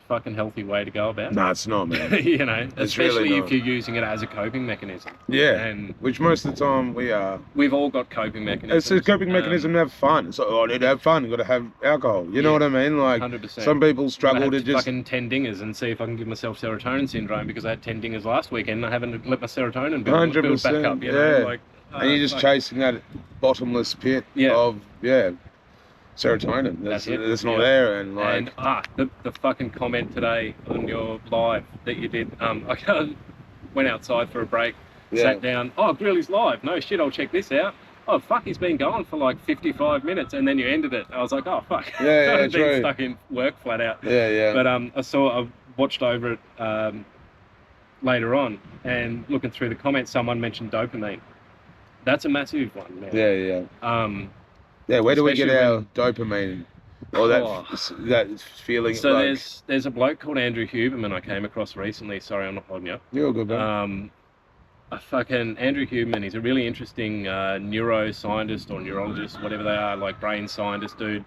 [SPEAKER 2] fucking healthy way to go about it.
[SPEAKER 1] No, it's not, man.
[SPEAKER 2] You know,
[SPEAKER 1] It's
[SPEAKER 2] especially
[SPEAKER 1] really
[SPEAKER 2] if you're using it as a coping mechanism.
[SPEAKER 1] Yeah,
[SPEAKER 2] and
[SPEAKER 1] which most of the time we are.
[SPEAKER 2] We've all got coping mechanisms.
[SPEAKER 1] It's a coping mechanism to have fun. So I need to have fun. You got to have alcohol. You know what I mean? Like
[SPEAKER 2] 100%.
[SPEAKER 1] Some people struggle to just
[SPEAKER 2] fucking 10 dingers and see if I can give myself serotonin syndrome, because I had 10 dingers last weekend and I haven't let my serotonin build back up. You know, like,
[SPEAKER 1] and you're just chasing that bottomless pit of serotonin. That's not there, and like
[SPEAKER 2] the fucking comment today on your live that you did. I went outside for a break, sat down. Oh, Greeley's live. No shit, I'll check this out. Oh fuck, he's been going for like 55 minutes, and then you ended it. I was like, oh fuck. I've been stuck in work flat out. But I watched over it later on, and looking through the comments, someone mentioned dopamine. That's a massive one, man.
[SPEAKER 1] Where do we get our dopamine? Or that feeling?
[SPEAKER 2] So like... there's a bloke called Andrew Huberman I came across recently. Sorry, I'm not holding you up.
[SPEAKER 1] You're good, man.
[SPEAKER 2] Andrew Huberman, he's a really interesting neuroscientist or neurologist, whatever they are, like brain scientist dude.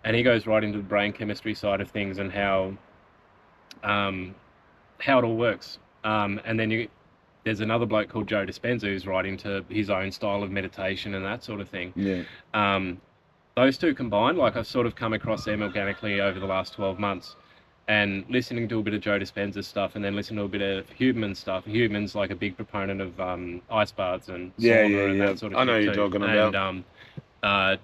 [SPEAKER 2] And he goes right into the brain chemistry side of things and how it all works. And then there's another bloke called Joe Dispenza who's right into his own style of meditation and that sort of thing. Those two combined, like I've sort of come across them organically over the last 12 months, and listening to a bit of Joe Dispenza's stuff and then listening to a bit of Huberman's stuff. Huberman's like a big proponent of ice baths and sauna and that sort of shit.
[SPEAKER 1] I know what you're talking about.
[SPEAKER 2] And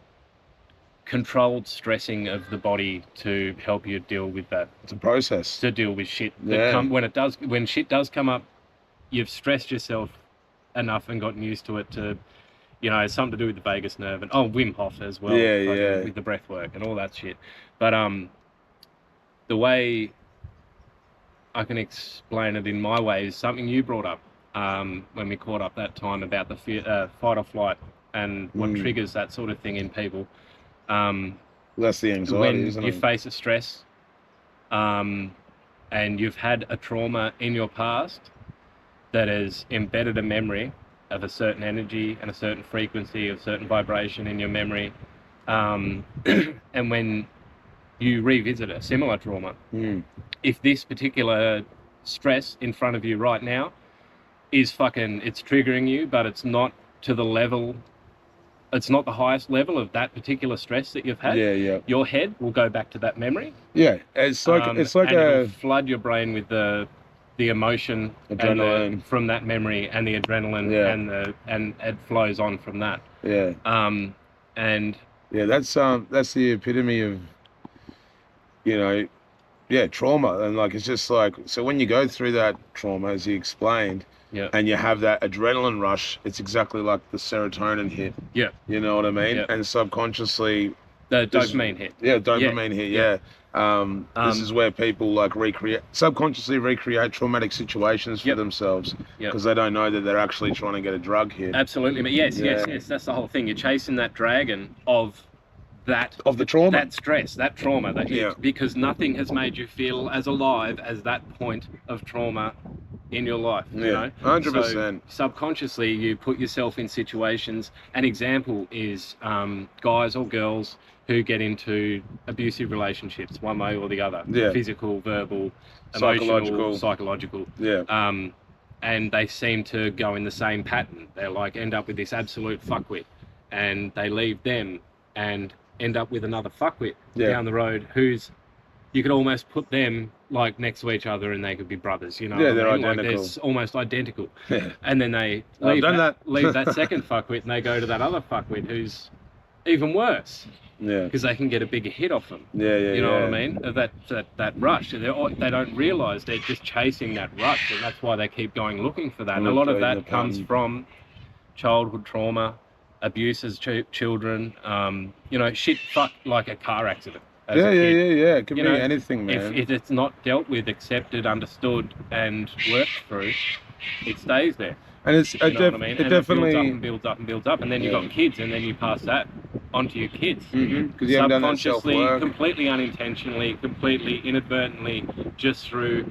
[SPEAKER 2] controlled stressing of the body to help you deal with that.
[SPEAKER 1] It's a process.
[SPEAKER 2] To deal with shit. When shit does come up, you've stressed yourself enough and gotten used to it to, you know, it's something to do with the vagus nerve and Wim Hof as well. With the breath work and all that shit. But the way I can explain it in my way is something you brought up when we caught up that time about the fear, fight or flight and what triggers that sort of thing in people.
[SPEAKER 1] That's the anxiety, isn't it?
[SPEAKER 2] When you face a stress and you've had a trauma in your past that has embedded a memory of a certain energy and a certain frequency, of certain vibration in your memory, and when you revisit a similar trauma, if this particular stress in front of you right now is it's triggering you, but it's not to the level, it's not the highest level of that particular stress that you've had, your head will go back to that memory.
[SPEAKER 1] It's like
[SPEAKER 2] it'll flood your brain with the emotion adrenaline from that memory and the adrenaline and it flows on from that. That's
[SPEAKER 1] the epitome of, you know, trauma. And like it's just like, so when you go through that trauma, as he explained, and you have that adrenaline rush, it's exactly like the serotonin hit. You know what I mean? And subconsciously
[SPEAKER 2] the dopamine hit.
[SPEAKER 1] Dopamine hit. This is where people like subconsciously recreate traumatic situations for themselves because they don't know that they're actually trying to get a drug hit.
[SPEAKER 2] Absolutely, but yes, that's the whole thing. You're chasing that dragon of the
[SPEAKER 1] trauma,
[SPEAKER 2] that stress, that trauma, because nothing has made you feel as alive as that point of trauma in your life. You know,
[SPEAKER 1] 100%.
[SPEAKER 2] So subconsciously, you put yourself in situations. An example is guys or girls who get into abusive relationships, one way or the other, physical, verbal, emotional, psychological. And they seem to go in the same pattern. They end up with this absolute fuckwit, and they leave them and end up with another fuckwit down the road who's, you could almost put them like next to each other and they could be brothers, you know.
[SPEAKER 1] They're identical.
[SPEAKER 2] Like they're almost identical. And then they leave that second fuckwit and they go to that other fuckwit who's even worse. Because they can get a bigger hit off them. You know what I mean? That rush. They don't realise they're just chasing that rush, and that's why they keep going looking for that. And a lot of that comes from childhood trauma, abuse as children, you know, like a car accident.
[SPEAKER 1] It can be anything, man.
[SPEAKER 2] If it's not dealt with, accepted, understood, and worked through, it stays there.
[SPEAKER 1] And it's
[SPEAKER 2] You know what I mean?
[SPEAKER 1] it
[SPEAKER 2] And
[SPEAKER 1] definitely
[SPEAKER 2] it builds up and builds up and builds up, and then you've got kids, and then you pass that onto your kids.
[SPEAKER 1] because you haven't done that
[SPEAKER 2] Subconsciously,
[SPEAKER 1] self-work.
[SPEAKER 2] completely unintentionally, completely inadvertently, just through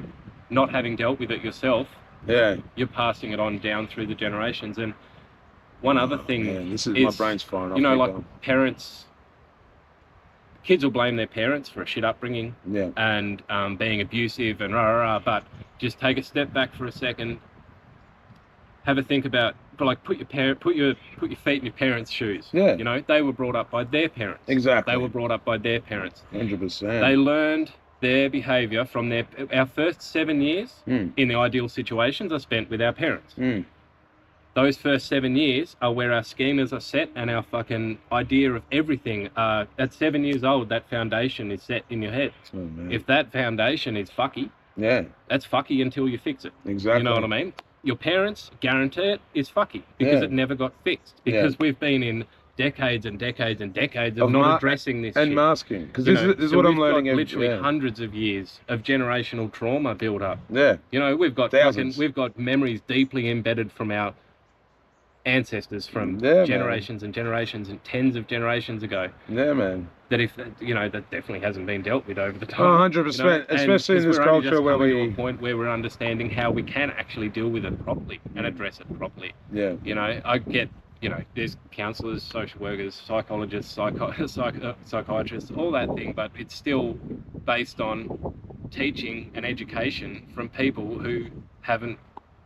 [SPEAKER 2] not having dealt with it yourself.
[SPEAKER 1] Yeah.
[SPEAKER 2] You're passing it on down through the generations. And one other thing
[SPEAKER 1] Man, this is
[SPEAKER 2] is,
[SPEAKER 1] my brain's firing off.
[SPEAKER 2] you know, like parents, kids will blame their parents for a shit upbringing and being abusive and rah, rah, rah, but just take a step back for a second, have a think about, like, put your feet in your parents' shoes.
[SPEAKER 1] Yeah.
[SPEAKER 2] You know, they were brought up by their parents.
[SPEAKER 1] Exactly.
[SPEAKER 2] They were brought up by their parents.
[SPEAKER 1] 100%.
[SPEAKER 2] They learned their behaviour from our first 7 years in the ideal situations are spent with our parents. Those first 7 years are where our schemas are set and our fucking idea of everything. At 7 years old, that foundation is set in your head.
[SPEAKER 1] Oh, man.
[SPEAKER 2] If that foundation is fucky, that's fucky until you fix it.
[SPEAKER 1] Exactly.
[SPEAKER 2] You know what I mean? Your parents, guarantee it, is fucky because it never got fixed. Because we've been in decades and decades and decades of not addressing this
[SPEAKER 1] and
[SPEAKER 2] shit.
[SPEAKER 1] Masking. Because this is what I'm learning.
[SPEAKER 2] Literally hundreds of years of generational trauma build up.
[SPEAKER 1] Yeah.
[SPEAKER 2] You know, we've got
[SPEAKER 1] thousands.
[SPEAKER 2] we've got memories deeply embedded from our ancestors from generations and generations and tens of generations ago.
[SPEAKER 1] Yeah, man.
[SPEAKER 2] That that definitely hasn't been dealt with over the time.
[SPEAKER 1] Oh, 100%. Especially in this culture where
[SPEAKER 2] to a point where we're understanding how we can actually deal with it properly and address it properly.
[SPEAKER 1] Yeah.
[SPEAKER 2] You know, I get, there's counsellors, social workers, psychologists, psychiatrists, all that thing, but it's still based on teaching and education from people who haven't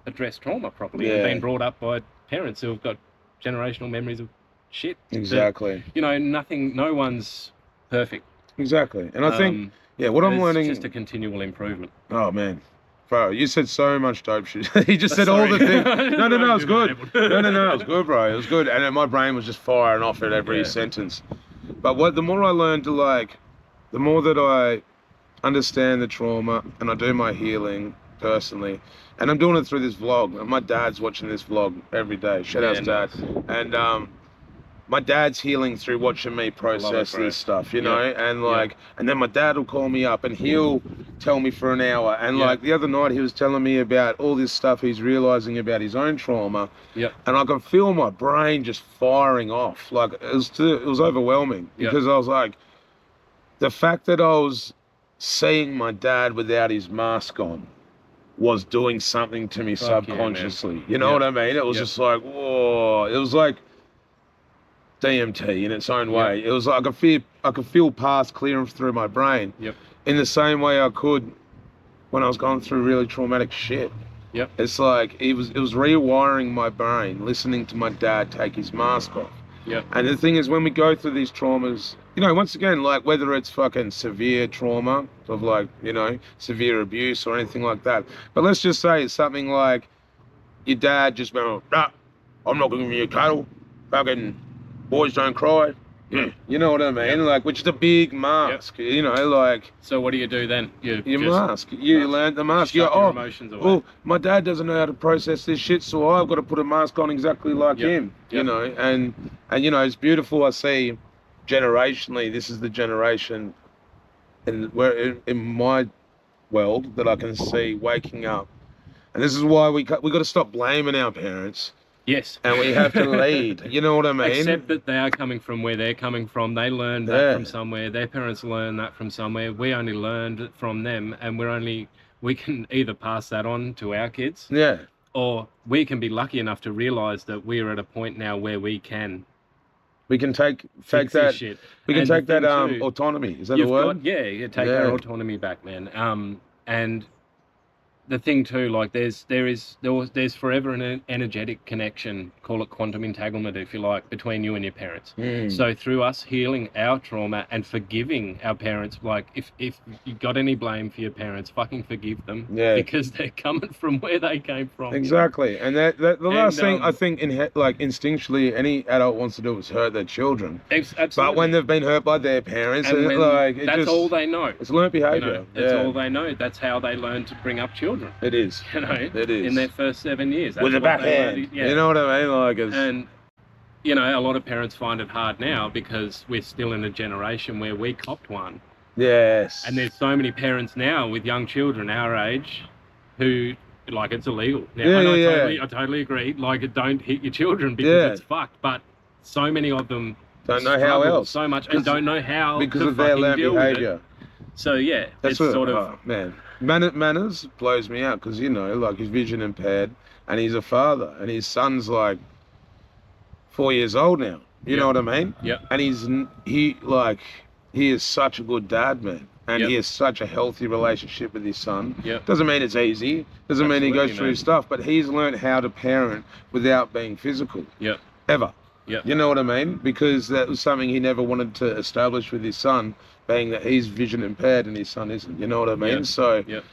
[SPEAKER 2] addressed trauma properly and been brought up by parents who have got generational memories of shit.
[SPEAKER 1] Exactly.
[SPEAKER 2] That, no one's perfect.
[SPEAKER 1] Exactly. And I think, what I'm learning...
[SPEAKER 2] It's just a continual improvement.
[SPEAKER 1] Oh, man. Bro, you said so much dope shit. He just said all the things. No, it was good. No, it was good, bro. It was good. And my brain was just firing off at every sentence. But the more I learn to, the more that I understand the trauma and I do my healing personally, and I'm doing it through this vlog. My dad's watching this vlog every day. Shout out to Dad. And my dad's healing through watching me process this stuff, you know, and and then my dad will call me up and he'll tell me for an hour. And the other night he was telling me about all this stuff he's realizing about his own trauma. And I could feel my brain just firing off. It was overwhelming because I was like, the fact that I was seeing my dad without his mask on was doing something to me subconsciously. You know what I mean? It was just like, whoa. It was like DMT in its own way. It was like I could feel paths clearing through my brain. In the same way I could when I was going through really traumatic shit. It's like it was rewiring my brain, listening to my dad take his mask off. And the thing is, when we go through these traumas, once again, whether it's fucking severe trauma of severe abuse or anything like that, but let's just say it's something like your dad just went, nah, I'm not giving you a cuddle, fucking boys don't cry. You know what I mean? Which is a big mask,
[SPEAKER 2] So what do you do then?
[SPEAKER 1] You mask. You learn the mask.
[SPEAKER 2] Your emotions away.
[SPEAKER 1] Well, my dad doesn't know how to process this shit, so I've got to put a mask on exactly like him. And it's beautiful. I see generationally, this is the generation in my world that I can see waking up. And this is why we got to stop blaming our parents.
[SPEAKER 2] Yes.
[SPEAKER 1] And we have to lead. You know what I mean?
[SPEAKER 2] Accept that they are coming from where they're coming from. They learned that from somewhere. Their parents learned that from somewhere. We only learned it from them, and we can either pass that on to our kids. Or we can be lucky enough to realise that we're at a point now where we can
[SPEAKER 1] take that
[SPEAKER 2] shit.
[SPEAKER 1] We can take that autonomy. Is that the word?
[SPEAKER 2] Take our autonomy back, man. And the thing too, there's forever an energetic connection, call it quantum entanglement if you like, between you and your parents. So through us healing our trauma and forgiving our parents, if you got any blame for your parents, fucking forgive them, because they're coming from where they came from.
[SPEAKER 1] Exactly. And the last thing I think instinctually any adult wants to do is hurt their children.
[SPEAKER 2] Absolutely.
[SPEAKER 1] But when they've been hurt by their parents,
[SPEAKER 2] that's all they know.
[SPEAKER 1] It's learned behaviour.
[SPEAKER 2] That's all they know. That's how they learn to bring up children.
[SPEAKER 1] It is. It is.
[SPEAKER 2] In their first 7 years.
[SPEAKER 1] With a backhand. You know what I mean?
[SPEAKER 2] And, a lot of parents find it hard now because we're still in a generation where we copped one.
[SPEAKER 1] Yes.
[SPEAKER 2] And there's so many parents now with young children our age who like it's illegal now.
[SPEAKER 1] Yeah,
[SPEAKER 2] And
[SPEAKER 1] yeah,
[SPEAKER 2] I totally agree. Like, don't hit your children because it's fucked. But so many of them
[SPEAKER 1] don't know how else
[SPEAKER 2] so much and don't know how
[SPEAKER 1] because
[SPEAKER 2] to
[SPEAKER 1] of their
[SPEAKER 2] fucking
[SPEAKER 1] learned
[SPEAKER 2] deal with it.
[SPEAKER 1] behavior.
[SPEAKER 2] So yeah,
[SPEAKER 1] That's
[SPEAKER 2] it's sort of
[SPEAKER 1] man. Manners blows me out because, you know, like, he's vision impaired and he's a father and his son's like 4 years old now. You know what I mean?
[SPEAKER 2] Yep.
[SPEAKER 1] And he is such a good dad, man. And he has such a healthy relationship with his son.
[SPEAKER 2] Yep.
[SPEAKER 1] Doesn't mean it's easy. Doesn't mean he goes through stuff, but he's learned how to parent without being physical.
[SPEAKER 2] Yep.
[SPEAKER 1] Ever.
[SPEAKER 2] Yep.
[SPEAKER 1] You know what I mean? Because that was something he never wanted to establish with his son, being that he's vision impaired and his son isn't. You know what I mean?
[SPEAKER 2] Yep.
[SPEAKER 1] So
[SPEAKER 2] Yep.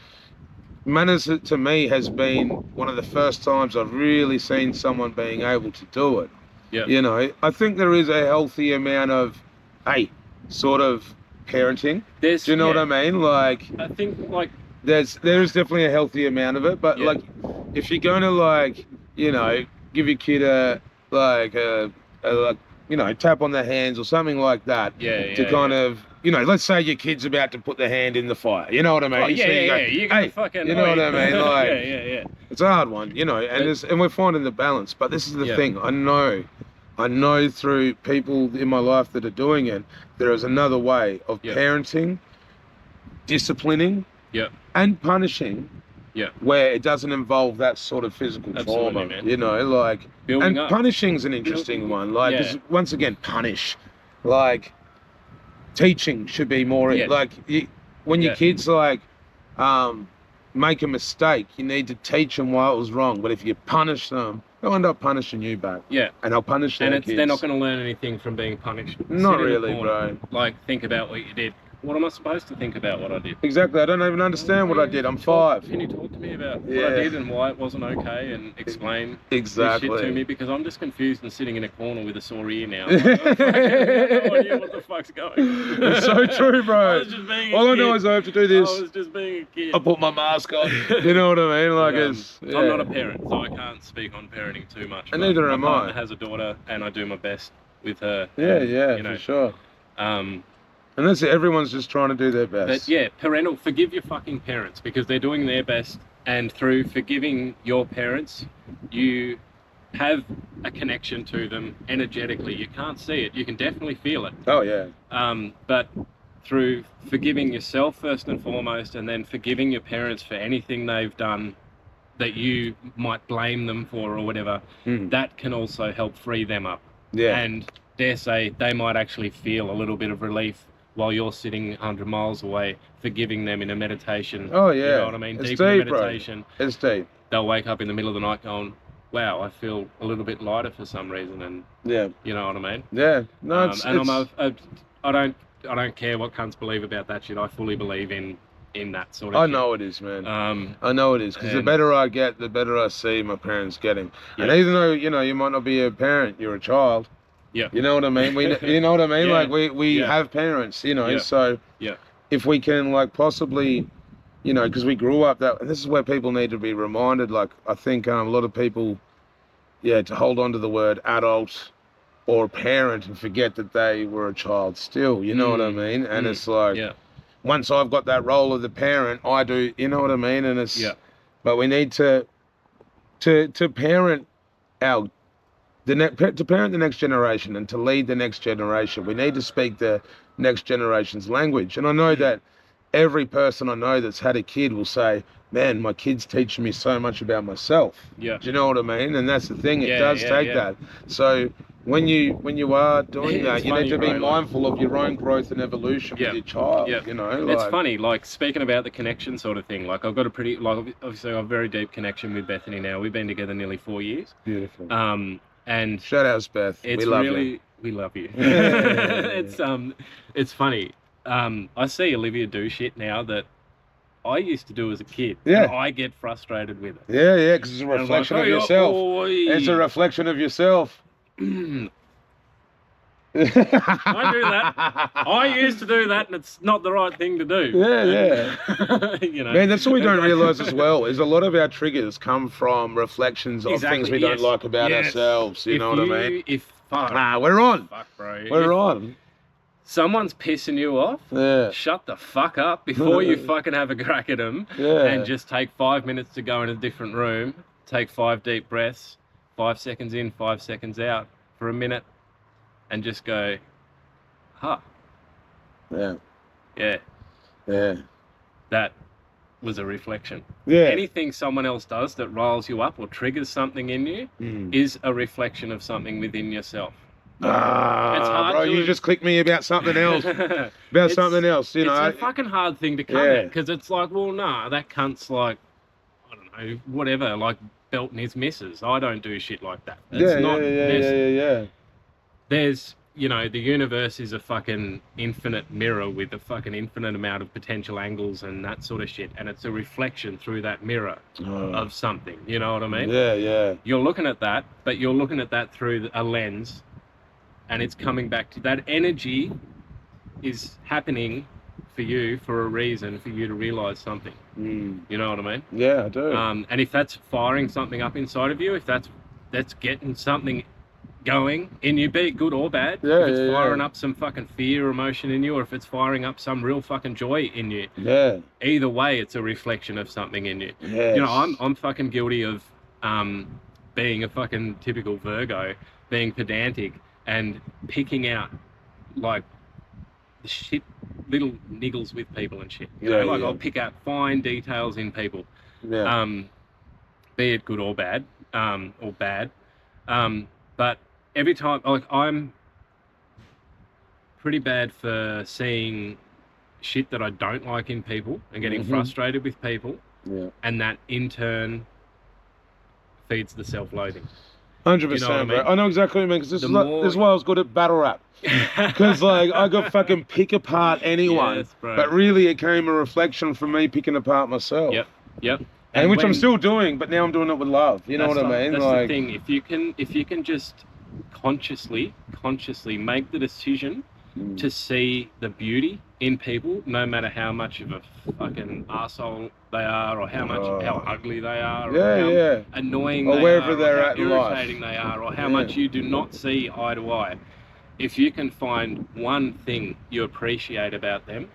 [SPEAKER 1] manners to me has been one of the first times I've really seen someone being able to do it.
[SPEAKER 2] Yep.
[SPEAKER 1] You know, I think there is a healthy amount of, sort of parenting. Do you know what I mean? Like,
[SPEAKER 2] I think like
[SPEAKER 1] there is definitely a healthy amount of it, but like, if you're going to, like, you know, give your kid a you know, tap on the hands or something like that, to kind of, you know, let's say your kid's about to put the hand in the fire. You know what I mean?
[SPEAKER 2] Oh, you go, fucking.
[SPEAKER 1] You know what I mean? Like,
[SPEAKER 2] yeah.
[SPEAKER 1] It's a hard one, you know, and we're finding the balance. But this is the thing. I know through people in my life that are doing it, there is another way of parenting, disciplining, and punishing.
[SPEAKER 2] Yeah.
[SPEAKER 1] Where it doesn't involve that sort of physical trauma,
[SPEAKER 2] man.
[SPEAKER 1] you know, like,
[SPEAKER 2] building
[SPEAKER 1] and
[SPEAKER 2] up.
[SPEAKER 1] punishing's an interesting one. Like, 'cause once again, punish, like, teaching should be more like, when your kids like make a mistake, you need to teach them why it was wrong. But if you punish them, they'll end up punishing you back. Yeah. And they'll punish their kids.
[SPEAKER 2] They're not going to learn anything from being punished.
[SPEAKER 1] Not really, bro.
[SPEAKER 2] Like, think about what you did. What am I supposed to think about what I did?
[SPEAKER 1] Exactly. I don't even understand what I did. I'm 5.
[SPEAKER 2] Can you talk to me about what I did and why it wasn't okay and explain this shit to me? Because I'm just confused and sitting in a corner with a sore ear now. I have no idea what the fuck's going.
[SPEAKER 1] It's so true, bro.
[SPEAKER 2] I was just being a kid.
[SPEAKER 1] All I know is I have to do this.
[SPEAKER 2] I was just being a kid.
[SPEAKER 1] I put my mask on. You know what I mean? Like,
[SPEAKER 2] I'm not a parent, so I can't speak on parenting too much.
[SPEAKER 1] And neither am I.
[SPEAKER 2] My partner has a daughter, and I do my best with her.
[SPEAKER 1] Yeah, for sure. And that's it. Everyone's just trying to do their best.
[SPEAKER 2] But forgive your fucking parents because they're doing their best. And through forgiving your parents, you have a connection to them energetically. You can't see it. You can definitely feel it.
[SPEAKER 1] Oh, yeah.
[SPEAKER 2] But through forgiving yourself first and foremost, and then forgiving your parents for anything they've done that you might blame them for or whatever, that can also help free them up. Yeah. And dare say they might actually feel a little bit of relief while you're sitting 100 miles away, forgiving them in a meditation.
[SPEAKER 1] Oh, yeah.
[SPEAKER 2] You know what I mean?
[SPEAKER 1] It's
[SPEAKER 2] deep
[SPEAKER 1] deep,
[SPEAKER 2] in a meditation.
[SPEAKER 1] Bro. It's deep.
[SPEAKER 2] They'll wake up in the middle of the night going, wow, I feel a little bit lighter for some reason. And you know what I mean? Yeah. No, I don't care what cunts believe about that shit. I fully believe in that sort of shit.
[SPEAKER 1] I know it is, man. I know it is, because the better I get, the better I see my parents getting. And even though, you know, you might not be a parent, you're a child. Yeah. You know what I mean? You know what I mean? Like, we have parents, you know, so if we can, like, possibly, you know, because we grew up that, and this is where people need to be reminded, like, I think a lot of people, to hold on to the word adult or parent and forget that they were a child still, you know what I mean? And it's like, once I've got that role of the parent, I do, you know what I mean? And it's, but we need to parent to parent the next generation and to lead the next generation. We need to speak the next generation's language. And I know that every person I know that's had a kid will say, man, my kid's teaching me so much about myself. Yeah. Do you know what I mean? And that's the thing, it does take that. So when you are doing that, you need to be mindful of your own growth and evolution with your child. You know, like,
[SPEAKER 2] it's funny, like, speaking about the connection sort of thing, like, I've got a pretty, like, obviously I have a very deep connection with Bethany now. We've been together nearly 4 years.
[SPEAKER 1] Beautiful.
[SPEAKER 2] And
[SPEAKER 1] shout out, Beth. We love you.
[SPEAKER 2] We love you. It's funny. I see Olivia do shit now that I used to do as a kid. Yeah. And I get frustrated with it.
[SPEAKER 1] Yeah, because it's a reflection of yourself. It's a reflection of yourself.
[SPEAKER 2] I do that. I used to do that, and it's not the right thing to do. You know,
[SPEAKER 1] man, that's what we don't realise as well. Is a lot of our triggers come from reflections of things we don't like about ourselves. You know what I mean?
[SPEAKER 2] We're on.
[SPEAKER 1] Fuck, bro. We're on.
[SPEAKER 2] someone's pissing you off, shut the fuck up before you fucking have a crack at them, and just take 5 minutes to go in a different room, take 5 deep breaths, 5 seconds in, 5 seconds out for a minute, and just go, huh. Yeah. That was a reflection. Anything someone else does that riles you up or triggers something in you is a reflection of something within yourself.
[SPEAKER 1] It's hard, bro, you just clicked me about something else. Something else, you know.
[SPEAKER 2] It's a fucking hard thing to come at, because it's like, well, nah, that cunt's like, I don't know, whatever, like belting his missus. I don't do shit like that. There's, you know, the universe is a fucking infinite mirror with a fucking infinite amount of potential angles and that sort of shit, and it's a reflection through that mirror of something, you know what I mean? You're looking at that, but you're looking at that through a lens, and it's coming back to that energy is happening for you for a reason, for you to realize something. You know what I mean?
[SPEAKER 1] Yeah, I do.
[SPEAKER 2] And if that's firing something up inside of you, if that's getting something going in you, be it good or bad, if it's firing up some fucking fear emotion in you, or if it's firing up some real fucking joy in you, either way, it's a reflection of something in you. You know, I'm fucking guilty of being a fucking typical Virgo, being pedantic and picking out like the shit, little niggles with people and shit. You know, like I'll pick out fine details in people, be it good or bad, but every time, like, I'm pretty bad for seeing shit that I don't like in people and getting frustrated with people, and that in turn feeds the self-loathing.
[SPEAKER 1] 100%, bro. I know exactly what you mean, because this is why I was good at battle rap. Because, like, I could fucking pick apart anyone, but really it came a reflection from me picking apart myself. And which I'm still doing, but now I'm doing it with love. You know what I mean?
[SPEAKER 2] That's like, the thing. If you can just consciously make the decision to see the beauty in people, no matter how much of a fucking arsehole they are, or how ugly they are, or how annoying
[SPEAKER 1] or
[SPEAKER 2] they
[SPEAKER 1] wherever
[SPEAKER 2] are,
[SPEAKER 1] they're
[SPEAKER 2] or how
[SPEAKER 1] at in
[SPEAKER 2] irritating
[SPEAKER 1] life.
[SPEAKER 2] they are, or how much you do not see eye to eye. If you can find one thing you appreciate about them,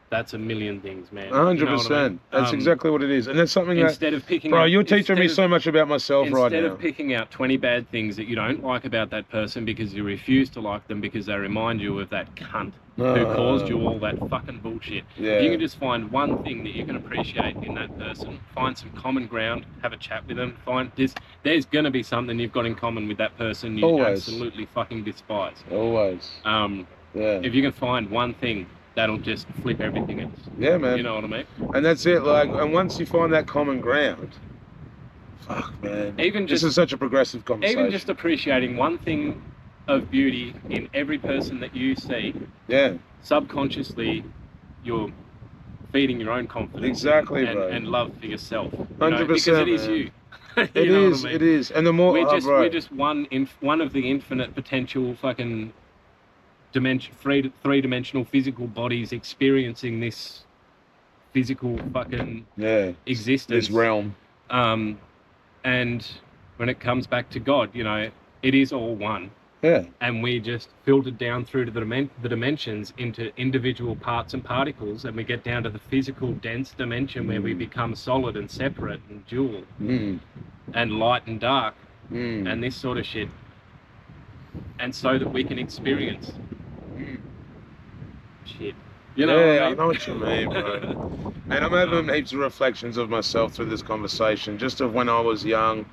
[SPEAKER 2] that's a million things, man.
[SPEAKER 1] 100%.
[SPEAKER 2] You know what I mean?
[SPEAKER 1] That's exactly what it is. And that's something
[SPEAKER 2] instead of picking
[SPEAKER 1] bro, you're teaching me so much about myself right now.
[SPEAKER 2] Instead of picking out 20 bad things that you don't like about that person because you refuse to like them because they remind you of that cunt who caused you all that fucking bullshit. If you can just find one thing that you can appreciate in that person, find some common ground, have a chat with them, find this, there's going to be something you've got in common with that person you absolutely fucking despise. If you can find one thing, that'll just flip everything else.
[SPEAKER 1] Yeah, man.
[SPEAKER 2] You know what I mean?
[SPEAKER 1] And that's it. Like, and once you find that common ground, fuck, man. This is such a progressive conversation.
[SPEAKER 2] Even just appreciating one thing of beauty in every person that you see. Subconsciously, you're feeding your own confidence. And love for yourself.
[SPEAKER 1] 100%.
[SPEAKER 2] Because it is you.
[SPEAKER 1] It is. And the more
[SPEAKER 2] we're just one of the infinite potential fucking three-dimensional physical bodies experiencing this physical fucking existence,
[SPEAKER 1] this realm.
[SPEAKER 2] And when it comes back to God, you know, it is all one. And we just filtered down through to the dimensions into individual parts and particles, and we get down to the physical dense dimension where we become solid and separate and dual and light and dark and this sort of shit, and so that we can experience shit. You know what I mean?
[SPEAKER 1] I know what you mean, bro. And I'm having heaps of reflections of myself through this conversation, just of when I was young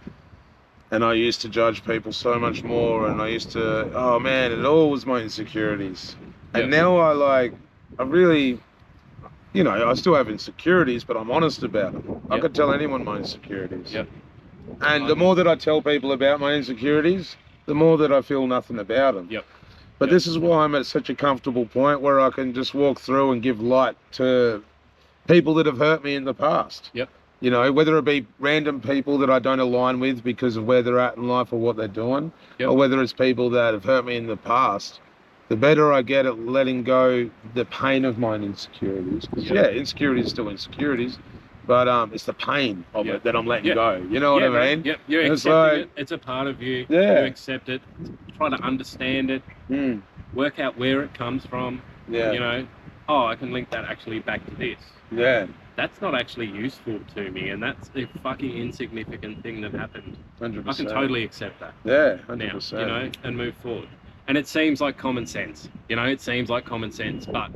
[SPEAKER 1] and I used to judge people so much more, and I used to, oh man, it all was my insecurities. And now I really, you know, I still have insecurities, but I'm honest about them. I could tell anyone my insecurities. And the more that I tell people about my insecurities, the more that I feel nothing about them. But this is why I'm at such a comfortable point where I can just walk through and give light to people that have hurt me in the past. You know, whether it be random people that I don't align with because of where they're at in life or what they're doing, or whether it's people that have hurt me in the past, the better I get at letting go the pain of my insecurities. Because insecurities are still insecurities, but it's the pain of it that I'm letting go. You know what I mean?
[SPEAKER 2] You're accepting it. It's a part of you. You accept it. Try to understand it. work out where it comes from.
[SPEAKER 1] Yeah.
[SPEAKER 2] You know, oh, I can link that actually back to this.
[SPEAKER 1] Yeah.
[SPEAKER 2] That's not actually useful to me, and that's a fucking insignificant thing that happened.
[SPEAKER 1] 100%.
[SPEAKER 2] I can totally accept that.
[SPEAKER 1] Yeah,
[SPEAKER 2] 100%. Now, you know, and move forward. And it seems like common sense. You know, it seems like common sense. But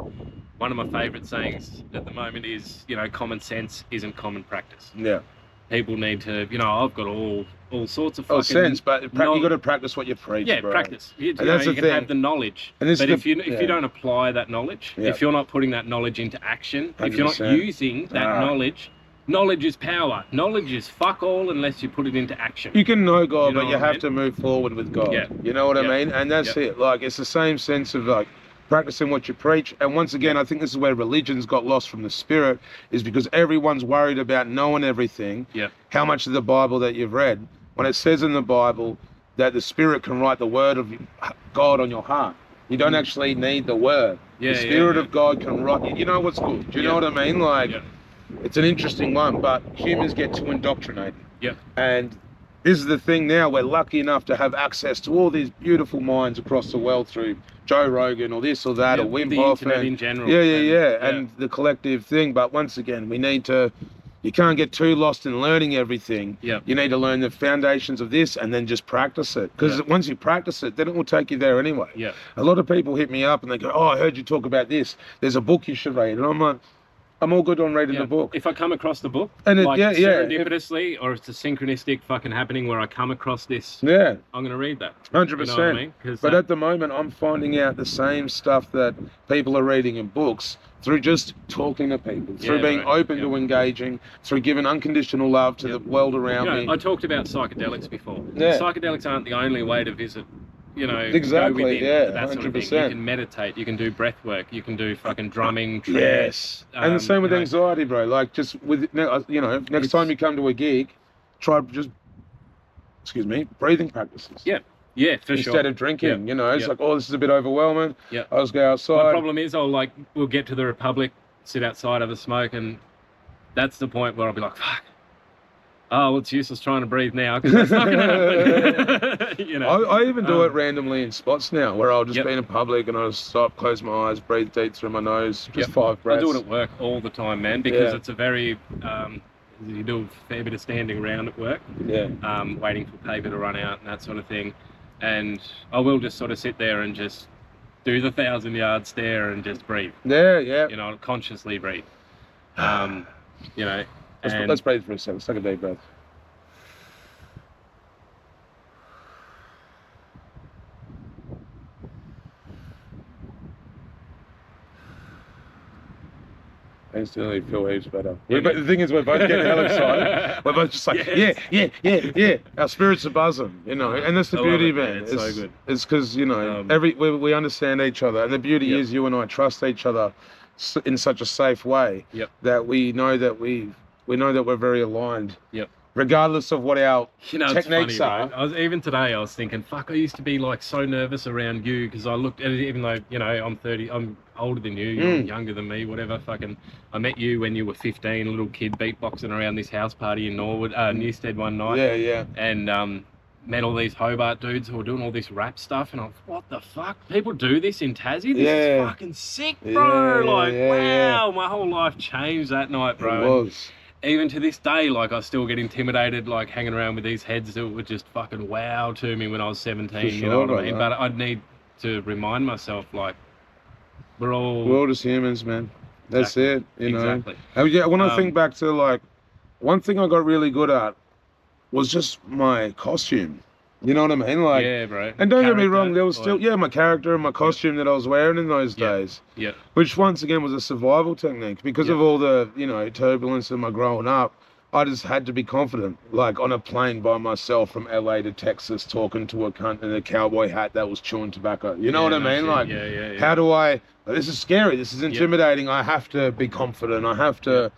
[SPEAKER 2] one of my favourite sayings at the moment is, you know, common sense isn't common practice.
[SPEAKER 1] Yeah.
[SPEAKER 2] People need to, you know, I've got all sorts of
[SPEAKER 1] fucking sense, but you got to practice what you preach,
[SPEAKER 2] yeah,
[SPEAKER 1] bro.
[SPEAKER 2] practice. You
[SPEAKER 1] And that's
[SPEAKER 2] you
[SPEAKER 1] the
[SPEAKER 2] can
[SPEAKER 1] thing.
[SPEAKER 2] have the knowledge,
[SPEAKER 1] And this
[SPEAKER 2] but
[SPEAKER 1] is
[SPEAKER 2] if you don't apply that knowledge,
[SPEAKER 1] Yeah.
[SPEAKER 2] if you're not putting that knowledge into action, if you're not
[SPEAKER 1] 100%.
[SPEAKER 2] using that knowledge is power. Knowledge is fuck all unless you put it into action.
[SPEAKER 1] You can know God,
[SPEAKER 2] You know
[SPEAKER 1] but you
[SPEAKER 2] what I
[SPEAKER 1] have
[SPEAKER 2] mean?
[SPEAKER 1] to move forward with God.
[SPEAKER 2] Yeah.
[SPEAKER 1] You know what I
[SPEAKER 2] Yeah.
[SPEAKER 1] mean? And that's
[SPEAKER 2] Yeah.
[SPEAKER 1] it. Like, it's the same sense of like practicing what you preach. And once again, I think this is where religion's got lost from the spirit, is because everyone's worried about knowing everything.
[SPEAKER 2] Yeah.
[SPEAKER 1] How much of the Bible that you've read, when it says in the Bible that the Spirit can write the word of God on your heart. You don't actually need the word.
[SPEAKER 2] Yeah,
[SPEAKER 1] the Spirit
[SPEAKER 2] yeah.
[SPEAKER 1] of God can write. You know what's good? Do you know what I mean? Like, it's an interesting one, but humans get too indoctrinated.
[SPEAKER 2] Yeah.
[SPEAKER 1] And this is the thing now, we're lucky enough to have access to all these beautiful minds across the world through Joe Rogan or this or that or Wim
[SPEAKER 2] the
[SPEAKER 1] Hof.
[SPEAKER 2] internet
[SPEAKER 1] And,
[SPEAKER 2] in general.
[SPEAKER 1] yeah, and the collective thing. But once again, we need to, you can't get too lost in learning everything.
[SPEAKER 2] Yeah.
[SPEAKER 1] You need to learn the foundations of this and then just practice it. Because once you practice it, then it will take you there anyway.
[SPEAKER 2] Yeah.
[SPEAKER 1] A lot of people hit me up and they go, oh, I heard you talk about this. There's a book you should read. And I'm like, I'm all good on reading the book.
[SPEAKER 2] If I come across the book,
[SPEAKER 1] And it,
[SPEAKER 2] like
[SPEAKER 1] serendipitously,
[SPEAKER 2] or it's a synchronistic fucking happening where I come across this,
[SPEAKER 1] I'm
[SPEAKER 2] going to read that.
[SPEAKER 1] 100%.
[SPEAKER 2] You know what I mean?
[SPEAKER 1] But at the moment, I'm finding out the same stuff that people are reading in books through just talking to people, through being open to engaging, through giving unconditional love to the world around me.
[SPEAKER 2] I talked about psychedelics before.
[SPEAKER 1] Yeah.
[SPEAKER 2] Psychedelics aren't the only way to visit. You know,
[SPEAKER 1] Exactly,
[SPEAKER 2] go within,
[SPEAKER 1] yeah,
[SPEAKER 2] that sort of
[SPEAKER 1] 100%.
[SPEAKER 2] thing. You can meditate, you can do breath work, you can do fucking drumming, trance.
[SPEAKER 1] Yes. And the same with anxiety, bro. Like, just with, you know, next time you come to a gig, try just, breathing practices.
[SPEAKER 2] Yeah. Yeah, for sure.
[SPEAKER 1] Instead of drinking, you know, it's like, oh, this is a bit overwhelming.
[SPEAKER 2] Yeah.
[SPEAKER 1] I'll just go outside.
[SPEAKER 2] My problem is, we'll get to the Republic, sit outside, have a smoke, and that's the point where I'll be like, fuck. Oh, well, it's useless trying to breathe now because that's not going to happen. You know,
[SPEAKER 1] I even do it randomly in spots now where I'll just be in public and I'll just stop, close my eyes, breathe deep through my nose, just 5 breaths.
[SPEAKER 2] I do it at work all the time, man, because it's a very, you do a fair bit of standing around at work, waiting for paper to run out and that sort of thing. And I will just sort of sit there and just do the 1,000-yard stare and just breathe.
[SPEAKER 1] Yeah, yeah.
[SPEAKER 2] You know, consciously breathe. You know.
[SPEAKER 1] Let's breathe for a second. Let's take a deep breath. Instantly feel heaps better. But the thing is, we're both getting hell excited. We're both just like, yeah. Our spirits are buzzing, you know. And that's the beauty, man.
[SPEAKER 2] It's so good.
[SPEAKER 1] It's because, you know, we understand each other. And the beauty is you and I trust each other in such a safe way that we know that we're very aligned.
[SPEAKER 2] Yep.
[SPEAKER 1] Regardless of what our techniques are.
[SPEAKER 2] Even today I was thinking, fuck, I used to be like so nervous around you because I looked at it, even though, you know, I'm 30, I'm older than you, you're younger than me, whatever, fucking, I met you when you were 15, a little kid beatboxing around this house party in Norwood, Newstead one night.
[SPEAKER 1] Yeah.
[SPEAKER 2] And met all these Hobart dudes who were doing all this rap stuff, and I was, what the fuck? People do this in Tassie? This is fucking sick, bro. Wow, my whole life changed that night, bro.
[SPEAKER 1] It was.
[SPEAKER 2] Even to this day, like, I still get intimidated, like, hanging around with these heads that were just fucking wow to me when I was 17, you know what I mean? But I'd need to remind myself, like, we're all
[SPEAKER 1] just humans, man. That's it, you know?
[SPEAKER 2] Exactly.
[SPEAKER 1] And when I think back to, like, one thing I got really good at was just my costume. You know what I mean? Like,
[SPEAKER 2] yeah, bro.
[SPEAKER 1] And don't get me wrong, there was still, my character and my costume that I was wearing in those days.
[SPEAKER 2] Yeah.
[SPEAKER 1] Which, once again, was a survival technique. Because of all the, you know, turbulence of my growing up, I just had to be confident. Like, on a plane by myself from LA to Texas, talking to a cunt in a cowboy hat that was chewing tobacco. You know what I mean? Like, how do I, this is scary, this is intimidating, I have to be confident, I have to,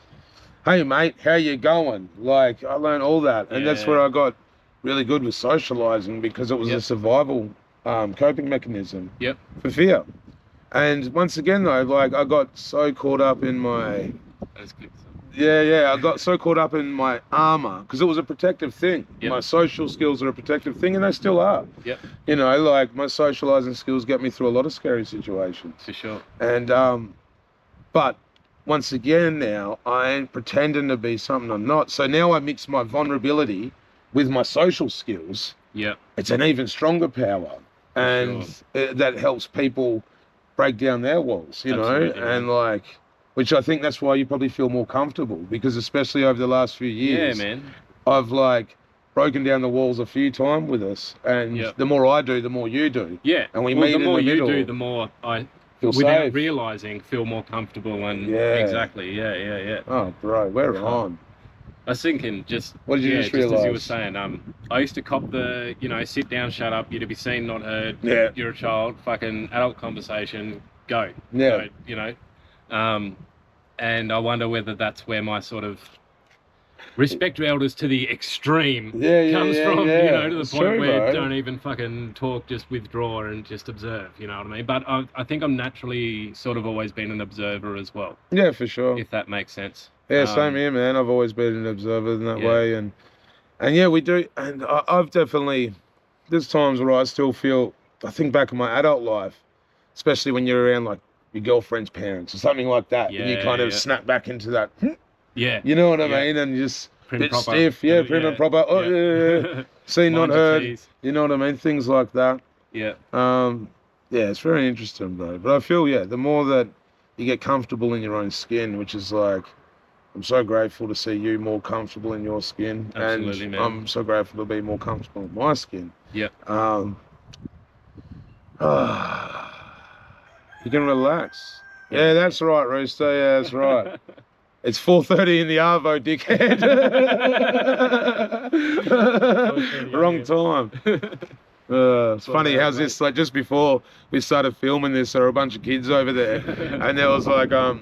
[SPEAKER 1] hey, mate, how you going? Like, I learned all that. And that's where I got really good with socializing, because it was a survival coping mechanism for fear. And once again, though, like, I got so caught up in my I got so caught up in my armor because it was a protective thing.
[SPEAKER 2] Yep.
[SPEAKER 1] My social skills are a protective thing, and they still are.
[SPEAKER 2] Yep.
[SPEAKER 1] You know, like my socializing skills get me through a lot of scary situations.
[SPEAKER 2] For sure.
[SPEAKER 1] And but once again, now I ain't pretending to be something I'm not. So now I mix my vulnerability with my social skills.
[SPEAKER 2] Yeah.
[SPEAKER 1] It's an even stronger power, and that helps people break down their walls. You
[SPEAKER 2] Absolutely,
[SPEAKER 1] know,
[SPEAKER 2] man.
[SPEAKER 1] and like. Which I think that's why you probably feel more comfortable, because especially over the last few years,
[SPEAKER 2] Yeah, man.
[SPEAKER 1] I've like broken down the walls a few times with us, and the more I do, the more you do.
[SPEAKER 2] Yeah.
[SPEAKER 1] And we meet in the middle.
[SPEAKER 2] The more you do, the more I,
[SPEAKER 1] feel
[SPEAKER 2] without
[SPEAKER 1] safe.
[SPEAKER 2] realizing, feel more comfortable. And exactly, yeah.
[SPEAKER 1] Oh, bro, we're on.
[SPEAKER 2] I was thinking,
[SPEAKER 1] what did you just realize?
[SPEAKER 2] As you were saying, I used to cop the, sit down, shut up, you're to be seen, not heard.
[SPEAKER 1] Yeah.
[SPEAKER 2] You're a child, fucking adult conversation, go.
[SPEAKER 1] Yeah.
[SPEAKER 2] Go, and I wonder whether that's where my sort of respect elders to the extreme comes from, to the
[SPEAKER 1] It's
[SPEAKER 2] point
[SPEAKER 1] true,
[SPEAKER 2] where
[SPEAKER 1] bro.
[SPEAKER 2] don't even fucking talk, just withdraw and just observe, you know what I mean? But I think I'm naturally sort of always been an observer as well.
[SPEAKER 1] Yeah, for sure.
[SPEAKER 2] If that makes sense.
[SPEAKER 1] Yeah, same here, man. I've always been an observer in that way, and yeah, we do. And I've definitely, there's times where I still feel, I think back in my adult life, especially when you're around like your girlfriend's parents or something like that, and you kind of snap back into that. You know what I mean? And you just
[SPEAKER 2] prim
[SPEAKER 1] bit
[SPEAKER 2] proper.
[SPEAKER 1] stiff, prim and proper. Oh, yeah. Seen, not heard. You know what I mean? Things like that.
[SPEAKER 2] Yeah.
[SPEAKER 1] Yeah, it's very interesting, bro. But I feel, the more that you get comfortable in your own skin, which is like, I'm so grateful to see you more comfortable in your skin.
[SPEAKER 2] Absolutely,
[SPEAKER 1] and
[SPEAKER 2] man.
[SPEAKER 1] I'm so grateful to be more comfortable in my skin.
[SPEAKER 2] Yeah.
[SPEAKER 1] You can relax. Yeah, that's right, Rooster. Yeah, that's right. It's 4:30 in the Arvo, dickhead. Wrong time. It's funny, how's this, like just before we started filming this, there were a bunch of kids over there, and there was like, a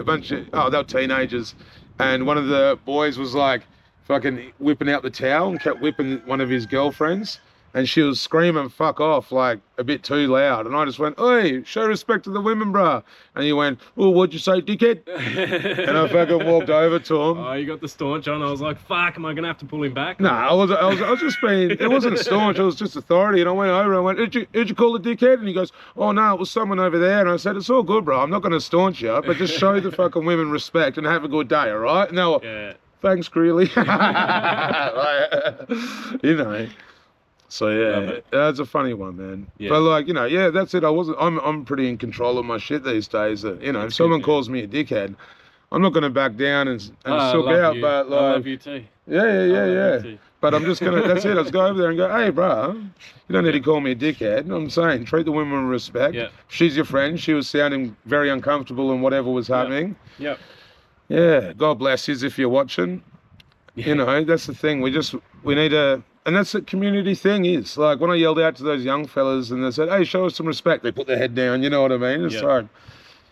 [SPEAKER 1] bunch of, they were teenagers, and one of the boys was like fucking whipping out the towel and kept whipping one of his girlfriends, and she was screaming fuck off like a bit too loud, and I just went, "Oi, show respect to the women, bruh." And he went, "Oh, what'd you say, dickhead?" And I fucking walked over to him.
[SPEAKER 2] Oh, you got the staunch on. I was like, fuck, am I gonna have to pull him back?
[SPEAKER 1] No, I was just being, it wasn't staunch, it was just authority. And I went over and I went, who'd you call a dickhead? And he goes, "Oh no, it was someone over there." And I said, "It's all good, bro. I'm not gonna staunch you, but just show the fucking women respect and have a good day, all right?" And they were, "Thanks, Greeley." You know. So that's a funny one, man. But like, that's it. I'm pretty in control of my shit these days. That if someone calls me a dickhead, I'm not gonna back down and sook out.
[SPEAKER 2] You.
[SPEAKER 1] But like,
[SPEAKER 2] I love you too.
[SPEAKER 1] Yeah. But I'm just gonna. That's it. I just go over there and go, "Hey, bro, you don't need to call me a dickhead." I'm saying, treat the women with respect.
[SPEAKER 2] Yeah.
[SPEAKER 1] She's your friend. She was sounding very uncomfortable in whatever was happening.
[SPEAKER 2] Yep.
[SPEAKER 1] Yeah. God bless you if you're watching. Yeah. That's the thing. We need to. And that's the community thing is. Like, when I yelled out to those young fellas and they said, "Hey, show us some respect," they put their head down, you know what I mean? It's like,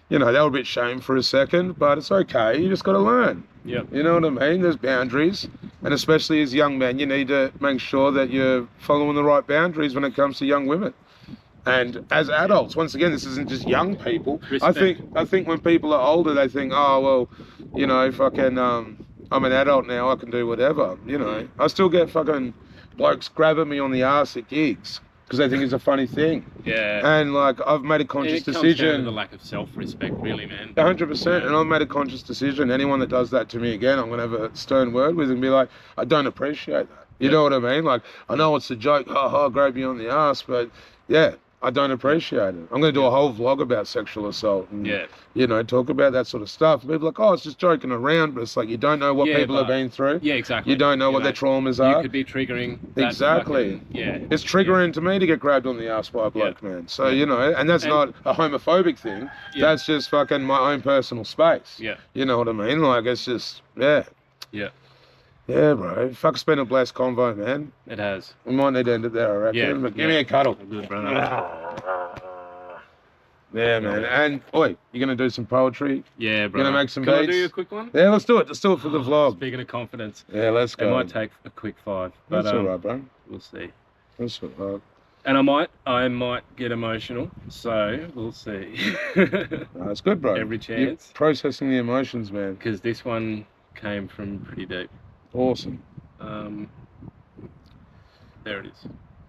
[SPEAKER 1] they were a bit shamed for a second, but it's okay. You just got to learn.
[SPEAKER 2] Yep.
[SPEAKER 1] You know what I mean? There's boundaries. And especially as young men, you need to make sure that you're following the right boundaries when it comes to young women. And as adults, once again, this isn't just young people.
[SPEAKER 2] Respect.
[SPEAKER 1] I think when people are older, they think, "Oh, well, fucking, I'm an adult now, I can do whatever." I still get fucking blokes grabbing me on the arse at gigs because they think it's a funny thing.
[SPEAKER 2] Yeah.
[SPEAKER 1] And like, I've made a conscious decision.
[SPEAKER 2] It comes down to the lack of self-respect, really, man.
[SPEAKER 1] 100%. And I've made a conscious decision. Anyone that does that to me again, I'm gonna have a stern word with and be like, "I don't appreciate that." You know what I mean? Like, I know it's a joke, grab you on the arse, but I don't appreciate it. I'm going to do a whole vlog about sexual assault and, talk about that sort of stuff. People are like, "Oh, it's just joking around," but it's like, you don't know what people have been through.
[SPEAKER 2] Yeah, exactly.
[SPEAKER 1] You don't know what their traumas are.
[SPEAKER 2] You could be triggering that
[SPEAKER 1] Exactly.
[SPEAKER 2] fucking,
[SPEAKER 1] It's triggering to me to get grabbed on the ass by a bloke, man. So, and that's not a homophobic thing. That's just fucking my own personal space.
[SPEAKER 2] Yeah.
[SPEAKER 1] You know what I mean? Like, it's just, Yeah, bro. Fuck, it's been a blessed convo, man.
[SPEAKER 2] It has.
[SPEAKER 1] We might need to end it there, I reckon.
[SPEAKER 2] Yeah.
[SPEAKER 1] But give me a cuddle.
[SPEAKER 2] Good, brother.
[SPEAKER 1] Yeah, man. And, you going to do some poetry?
[SPEAKER 2] Yeah, bro.
[SPEAKER 1] Going to make some
[SPEAKER 2] Can
[SPEAKER 1] beats?
[SPEAKER 2] I do a quick one?
[SPEAKER 1] Yeah, let's do it. Let's do it for the vlog.
[SPEAKER 2] Speaking of confidence.
[SPEAKER 1] Yeah, let's go.
[SPEAKER 2] It might take a quick 5. But,
[SPEAKER 1] That's all right, bro.
[SPEAKER 2] We'll see.
[SPEAKER 1] That's all right.
[SPEAKER 2] And I might get emotional, so we'll see.
[SPEAKER 1] That's good, bro.
[SPEAKER 2] Every chance.
[SPEAKER 1] You're processing the emotions, man.
[SPEAKER 2] Because this one came from pretty deep.
[SPEAKER 1] Awesome.
[SPEAKER 2] There it is.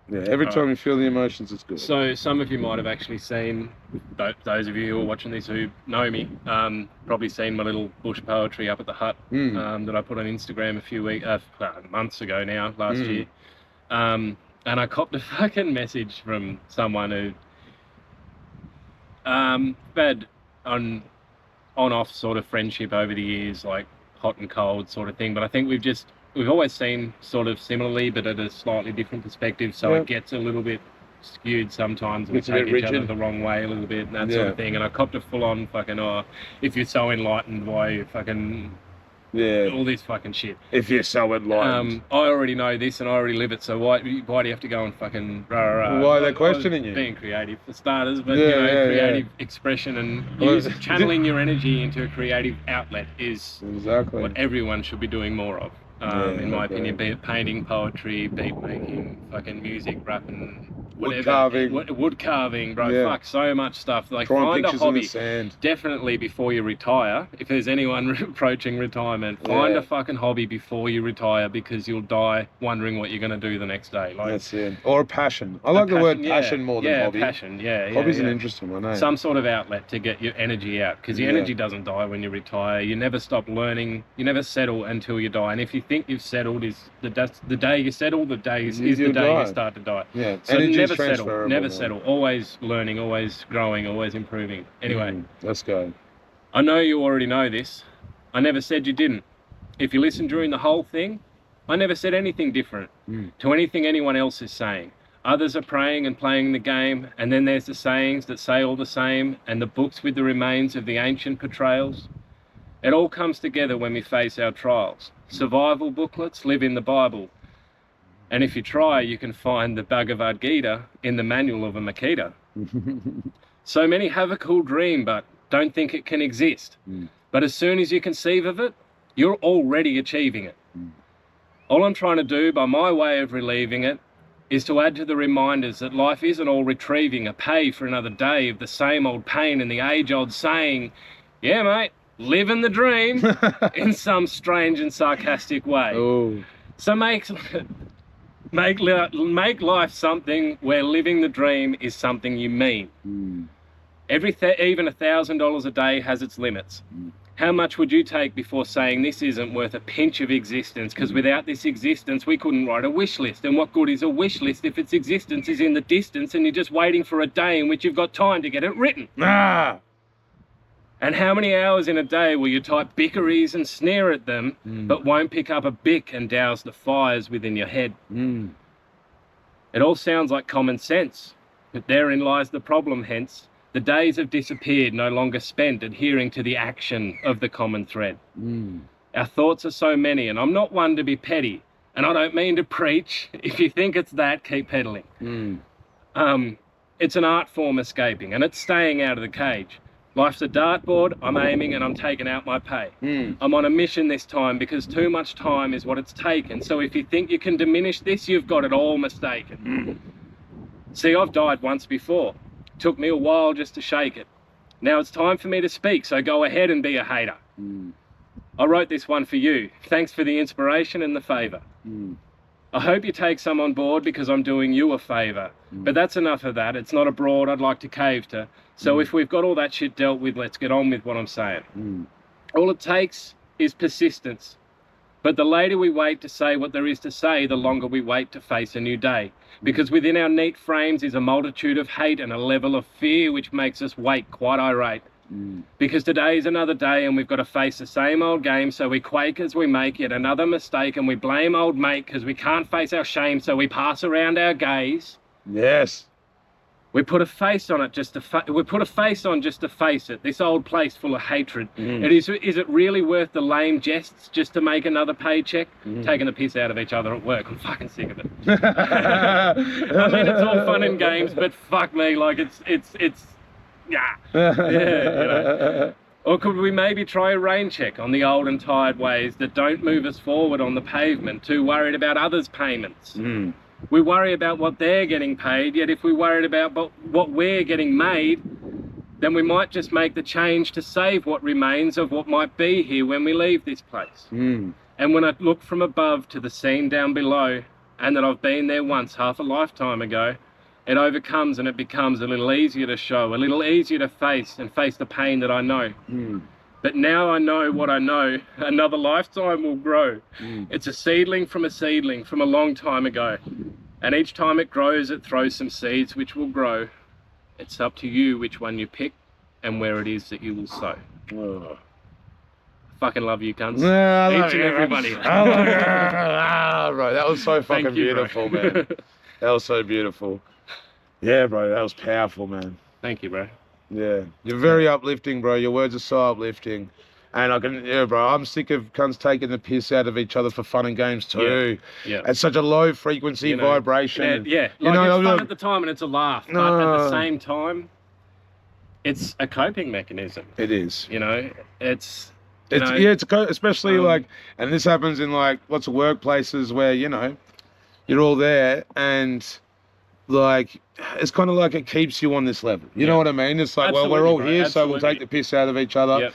[SPEAKER 1] Yeah, every time you feel the emotions, it's good.
[SPEAKER 2] So some of you might have actually seen, those of you who are watching this who know me, probably seen my little bush poetry up at the hut that I put on Instagram a few months ago now, last year. And I copped a fucking message from someone who had on-off sort of friendship over the years, like hot and cold sort of thing. But I think we've always seen sort of similarly, but at a slightly different perspective. So it gets a little bit skewed sometimes, and we take each other the wrong way a little bit and that sort of thing. And I copped a full-on fucking, if you're so enlightened, why you fucking... all this fucking shit.
[SPEAKER 1] If you're so enlightened.
[SPEAKER 2] I already know this and I already live it, so why do you have to go and fucking
[SPEAKER 1] Why are they questioning you?
[SPEAKER 2] Being creative for starters, but creative expression and channeling your energy into a creative outlet is what everyone should be doing more of. In my opinion, be it painting, poetry, beat making, fucking music, rapping, whatever. Wood carving, bro. Fuck, so much stuff. Like, find a hobby. Definitely before you retire. If there's anyone approaching retirement, find a fucking hobby before you retire, because you'll die wondering what you're going to do the next day. Like,
[SPEAKER 1] that's it. Or a passion. I like the word passion more than hobby.
[SPEAKER 2] Passion.
[SPEAKER 1] Hobby's an interesting one, eh?
[SPEAKER 2] Some sort of outlet to get your energy out, because your energy doesn't die when you retire. You never stop learning. You never settle until you die. And if you think you've settled, is the day you settle, the day is the day you start to die.
[SPEAKER 1] Yeah.
[SPEAKER 2] So never settle. Always learning, always growing, always improving. Anyway,
[SPEAKER 1] let's go.
[SPEAKER 2] I know you already know this. I never said you didn't. If you listen during the whole thing, I never said anything different to anything anyone else is saying. Others are praying and playing the game, and then there's the sayings that say all the same, and the books with the remains of the ancient portrayals. It all comes together when we face our trials. Survival booklets live in the Bible. And if you try, you can find the Bhagavad Gita in the manual of a Makita. So many have a cool dream, but don't think it can exist. But as soon as you conceive of it, you're already achieving it. All I'm trying to do, by my way of relieving it, is to add to the reminders that life isn't all retrieving a pay for another day of the same old pain and the age-old saying, yeah, mate, living the dream, in some strange and sarcastic way.
[SPEAKER 1] Oh.
[SPEAKER 2] So make life something where living the dream is something you mean. Even $1,000 a day has its limits. How much would you take before saying this isn't worth a pinch of existence? Because without this existence, we couldn't write a wish list. And what good is a wish list if its existence is in the distance and you're just waiting for a day in which you've got time to get it written? And how many hours in a day will you type bickeries and sneer at them, but won't pick up a bic and douse the fires within your head? It all sounds like common sense, but therein lies the problem. Hence, the days have disappeared, no longer spent adhering to the action of the common thread. Our thoughts are so many, and I'm not one to be petty, and I don't mean to preach. If you think it's that, keep peddling. It's an art form escaping, and it's staying out of the cage. Life's a dartboard, I'm aiming and I'm taking out my pay. I'm on a mission this time because too much time is what it's taken. So if you think you can diminish this, you've got it all mistaken. See, I've died once before. Took me a while just to shake it. Now it's time for me to speak, so go ahead and be a hater. I wrote this one for you. Thanks for the inspiration and the favour. I hope you take some on board because I'm doing you a favour. But that's enough of that. It's not a broad I'd like to cave to. So if we've got all that shit dealt with, let's get on with what I'm saying. All it takes is persistence. But the later we wait to say what there is to say, the longer we wait to face a new day. Because within our neat frames is a multitude of hate and a level of fear which makes us wake quite irate. Because today is another day and we've got to face the same old game, so we quake as we make yet another mistake, and we blame old mate because we can't face our shame, so we pass around our gaze.
[SPEAKER 1] Yes.
[SPEAKER 2] We put a face on it just to face it. This old place full of hatred. Is it really worth the lame jests just to make another paycheck? Taking the piss out of each other at work. I'm fucking sick of it. I mean, it's all fun and games, but fuck me, like it's yeah. You know. Or could we maybe try a rain check on the old and tired ways that don't move us forward on the pavement, too worried about others' payments? We worry about what they're getting paid, yet if we worried about what we're getting made, then we might just make the change to save what remains of what might be here when we leave this place.
[SPEAKER 1] Mm.
[SPEAKER 2] And when I look from above to the scene down below, and that I've been there once half a lifetime ago, it overcomes and it becomes a little easier to show, a little easier to face the pain that I know.
[SPEAKER 1] Mm.
[SPEAKER 2] But now I know what I know, another lifetime will grow.
[SPEAKER 1] Mm.
[SPEAKER 2] It's a seedling from a long time ago. And each time it grows, it throws some seeds which will grow. It's up to you which one you pick and where it is that you will sow.
[SPEAKER 1] Oh.
[SPEAKER 2] Fucking love you, cunts.
[SPEAKER 1] Yeah,
[SPEAKER 2] each and everybody.
[SPEAKER 1] Bro, that was so fucking
[SPEAKER 2] you,
[SPEAKER 1] beautiful, man. That was so beautiful. Yeah, bro, that was powerful, man.
[SPEAKER 2] Thank you, bro.
[SPEAKER 1] Yeah, you're very uplifting, bro. Your words are so uplifting. And I can, yeah, bro, I'm sick of cunts taking the piss out of each other for fun and games too.
[SPEAKER 2] Yeah.
[SPEAKER 1] It's such a low frequency vibration.
[SPEAKER 2] Yeah.
[SPEAKER 1] You
[SPEAKER 2] Like,
[SPEAKER 1] know,
[SPEAKER 2] it's fun at the time and it's a laugh. But at the same time, it's a coping mechanism.
[SPEAKER 1] It is.
[SPEAKER 2] You know, it's...
[SPEAKER 1] especially like, and this happens in like lots of workplaces where, you know, you're all there and like, it's kind of like it keeps you on this level. You know what I mean? It's like,
[SPEAKER 2] Absolutely,
[SPEAKER 1] well, we're all
[SPEAKER 2] bro.
[SPEAKER 1] here,
[SPEAKER 2] Absolutely.
[SPEAKER 1] so we'll take the piss out of each other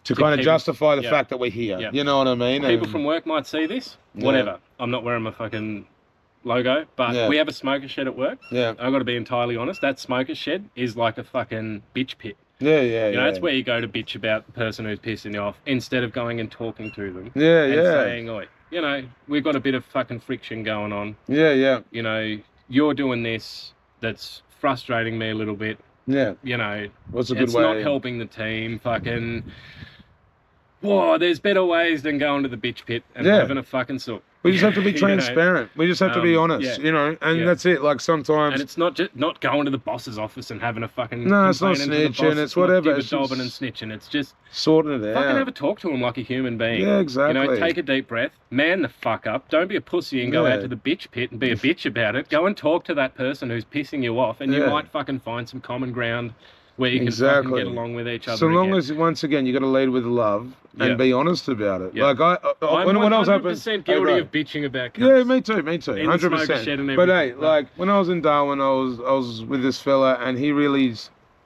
[SPEAKER 1] to kind of justify the fact that we're here. You know what I mean?
[SPEAKER 2] People from work might see this, whatever. I'm not wearing my fucking logo, but we have a smoker shed at work.
[SPEAKER 1] Yeah.
[SPEAKER 2] I've got to be entirely honest. That smoker shed is like a fucking bitch pit.
[SPEAKER 1] You
[SPEAKER 2] know, it's where you go to bitch about the person who's pissing you off instead of going and talking to them. And saying, oi, you know, we've got a bit of fucking friction going on. You know, you're doing this, that's frustrating me a little bit. You know,
[SPEAKER 1] what's a good
[SPEAKER 2] it's
[SPEAKER 1] way?
[SPEAKER 2] not helping the team. Fucking, whoa, there's better ways than going to the bitch pit and having a fucking sook.
[SPEAKER 1] We just have to be transparent. We just have to be honest, you know, and that's it. Like sometimes,
[SPEAKER 2] and it's not just not going to the boss's office and having a fucking
[SPEAKER 1] it's not snitching. It's whatever.
[SPEAKER 2] It's just and snitching. It's just
[SPEAKER 1] sorting it out.
[SPEAKER 2] Fucking have a talk to him like a human being.
[SPEAKER 1] Yeah, exactly.
[SPEAKER 2] You know, take a deep breath, man the fuck up. Don't be a pussy and go out to the bitch pit and be a bitch about it. Go and talk to that person who's pissing you off, and you might fucking find some common ground where you can fucking get along with each other.
[SPEAKER 1] So long as, once again, you got to lead with love and be honest about it. Like
[SPEAKER 2] I'm
[SPEAKER 1] when I was
[SPEAKER 2] 100% guilty of bitching about cunts.
[SPEAKER 1] Yeah, me too, 100%. But hey, like when I was in Darwin, I was with this fella, and he really,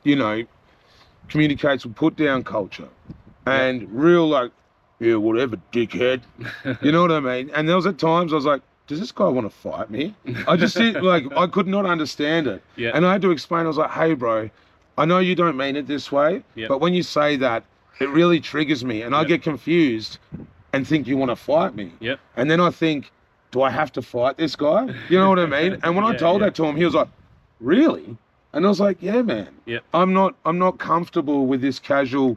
[SPEAKER 1] you know, communicates with put down culture, and real like, yeah, whatever, dickhead. You know what I mean? And there was at times I was like, does this guy want to fight me? I just like I could not understand it, and I had to explain. I was like, hey, bro, I know you don't mean it this way, but when you say that, it really triggers me, and I get confused and think you want to fight me. And then I think, do I have to fight this guy? You know what I mean? And when I told that to him, he was like, really? And I was like, yeah, man. I'm not comfortable with this casual,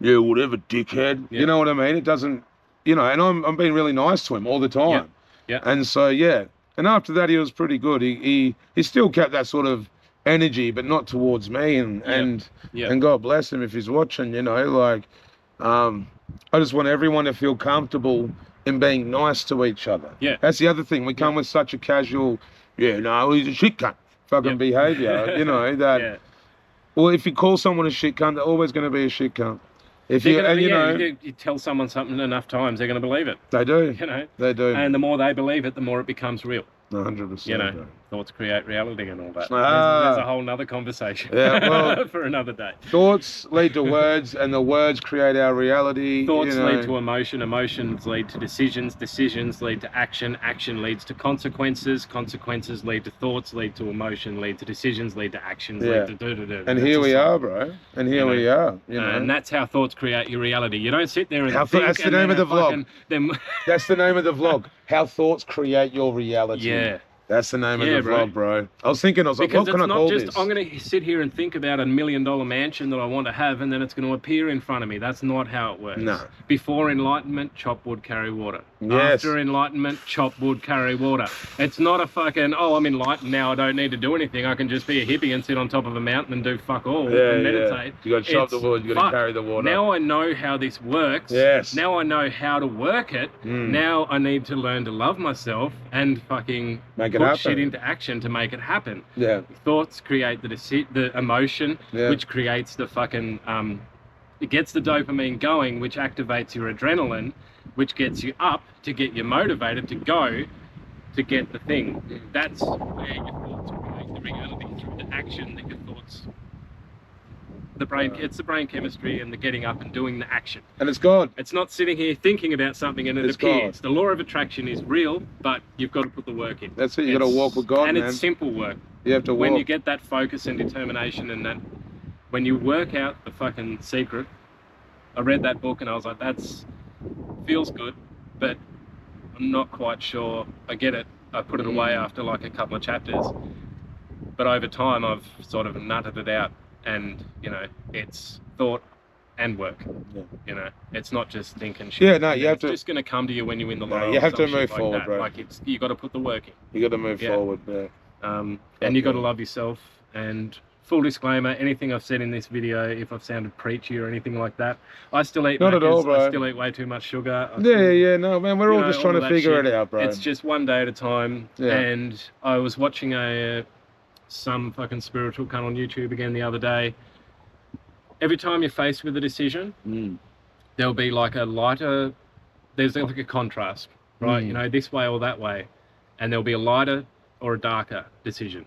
[SPEAKER 1] yeah, whatever, dickhead. You know what I mean? It doesn't, you know, and I'm being really nice to him all the time. And so, and after that, he was pretty good. He still kept that sort of energy, but not towards me, and God bless him if he's watching, you know, like I just want everyone to feel comfortable in being nice to each other. That's the other thing. We come with such a casual, no, he's a shit cunt fucking behavior, you know, that well, if you call someone a shit cunt, they're always going to be a shit cunt. If you, and, you know,
[SPEAKER 2] you tell someone something enough times, they're going to believe it.
[SPEAKER 1] They do.
[SPEAKER 2] You know,
[SPEAKER 1] they do.
[SPEAKER 2] And the more they believe it, the more it becomes real.
[SPEAKER 1] 100%.
[SPEAKER 2] You know, thoughts create reality and all that. There's a whole nother conversation for another day.
[SPEAKER 1] Thoughts lead to words, and the words create our reality.
[SPEAKER 2] Thoughts lead to emotion, emotions lead to decisions, decisions lead to action, action leads to consequences, consequences lead to thoughts, lead to emotion, lead to decisions, lead to actions, lead to do.
[SPEAKER 1] And here we are, bro. And here we are. You know?
[SPEAKER 2] And that's how thoughts create your reality. You don't sit there and think.
[SPEAKER 1] That's the name of the vlog. That's the name of the vlog. How thoughts create your reality.
[SPEAKER 2] Yeah.
[SPEAKER 1] That's the name of the vlog, bro. I was like, what can I call this?
[SPEAKER 2] I'm going to sit here and think about $1 million mansion that I want to have, and then it's going to appear in front of me. That's not how it works.
[SPEAKER 1] No.
[SPEAKER 2] Before enlightenment, chop wood, carry water. After enlightenment, chop wood, carry water. It's not a fucking, I'm enlightened now, I don't need to do anything. I can just be a hippie and sit on top of a mountain and do fuck all and meditate.
[SPEAKER 1] You got to chop the wood, you got to carry the water.
[SPEAKER 2] Now I know how this works. Now I know how to work it. Now I need to learn to love myself and fucking put shit into action to make it happen. Thoughts create the emotion, which creates the fucking it gets the dopamine going, which activates your adrenaline, which gets you up to get you motivated to go to get the thing. That's where your thoughts create the reality, through the action that your thoughts. It's the brain chemistry and the getting up and doing the action.
[SPEAKER 1] And it's God.
[SPEAKER 2] It's not sitting here thinking about something and it
[SPEAKER 1] It's
[SPEAKER 2] appears.
[SPEAKER 1] God.
[SPEAKER 2] The law of attraction is real, but you've got to put the work in.
[SPEAKER 1] That's it. You got to walk with God,
[SPEAKER 2] and
[SPEAKER 1] man.
[SPEAKER 2] it's simple work.
[SPEAKER 1] You have to walk.
[SPEAKER 2] When you get that focus and determination, and that, when you work out the fucking secret. I read that book and I was like, that's feels good, but I'm not quite sure I get it. I put it away after like a couple of chapters, but over time I've sort of nutted it out, and you know, it's thought and work.
[SPEAKER 1] Yeah.
[SPEAKER 2] You know, it's not just thinking shit.
[SPEAKER 1] Yeah, no, you have to.
[SPEAKER 2] It's just going to come to you when you win the lotto.
[SPEAKER 1] You have to
[SPEAKER 2] or some
[SPEAKER 1] move
[SPEAKER 2] shit
[SPEAKER 1] forward,
[SPEAKER 2] like that.
[SPEAKER 1] bro.
[SPEAKER 2] Like you got to put the work in.
[SPEAKER 1] You got to move forward, yeah.
[SPEAKER 2] And you got to love yourself. And full disclaimer, anything I've said in this video, if I've sounded preachy or anything like that, I still eat
[SPEAKER 1] Not at all, bro.
[SPEAKER 2] I still eat way too much sugar.
[SPEAKER 1] Yeah, no, man, we're all just trying to figure it out, bro.
[SPEAKER 2] It's just one day at a time.
[SPEAKER 1] Yeah.
[SPEAKER 2] And I was watching some fucking spiritual cunt on YouTube again the other day. Every time you're faced with a decision, there'll be like a lighter, there's like a contrast, right? You know, this way or that way. And there'll be a lighter or a darker decision.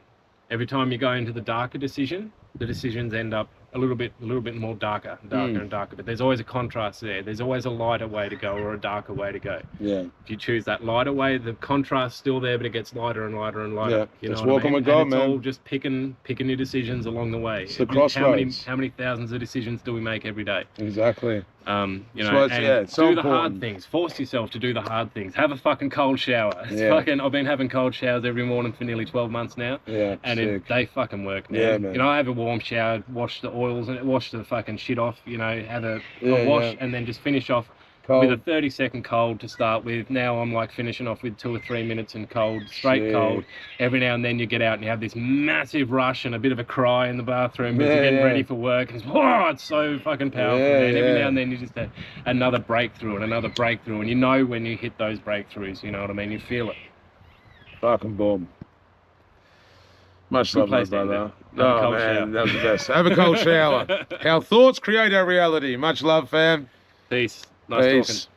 [SPEAKER 2] Every time you go into the darker decision, the decisions end up a little bit more darker and darker. But there's always a contrast there. There's always a lighter way to go or a darker way to go. Yeah. If you choose that lighter way, the contrast's still there, but it gets lighter and lighter and lighter. Yeah. You know,
[SPEAKER 1] it's walking with God, man.
[SPEAKER 2] It's all just picking your decisions along the way.
[SPEAKER 1] It's the crossroads.
[SPEAKER 2] How many thousands of decisions do we make every day?
[SPEAKER 1] Exactly.
[SPEAKER 2] You know,
[SPEAKER 1] it's so
[SPEAKER 2] do the
[SPEAKER 1] important.
[SPEAKER 2] hard things. Force yourself to do the hard things. Have a fucking cold shower. I've been having cold showers every morning for nearly 12 months now. Yeah, and they fucking work, man. Yeah, man. You know, I have a warm shower, wash the oils and wash the fucking shit off. You know, have a wash and then just finish off cold. With a 30-second cold to start with. Now I'm like finishing off with 2 or 3 minutes in cold, straight cold. Every now and then you get out and you have this massive rush and a bit of a cry in the bathroom because you're getting ready for work. And it's so fucking powerful, man. Every now and then you just have another breakthrough, and you know when you hit those breakthroughs, you know what I mean? You feel it.
[SPEAKER 1] Fucking boom. Much love, my brother. Oh, man, that was the best. Have a cold shower. Our thoughts create our reality. Much love, fam.
[SPEAKER 2] Peace. Nice talking.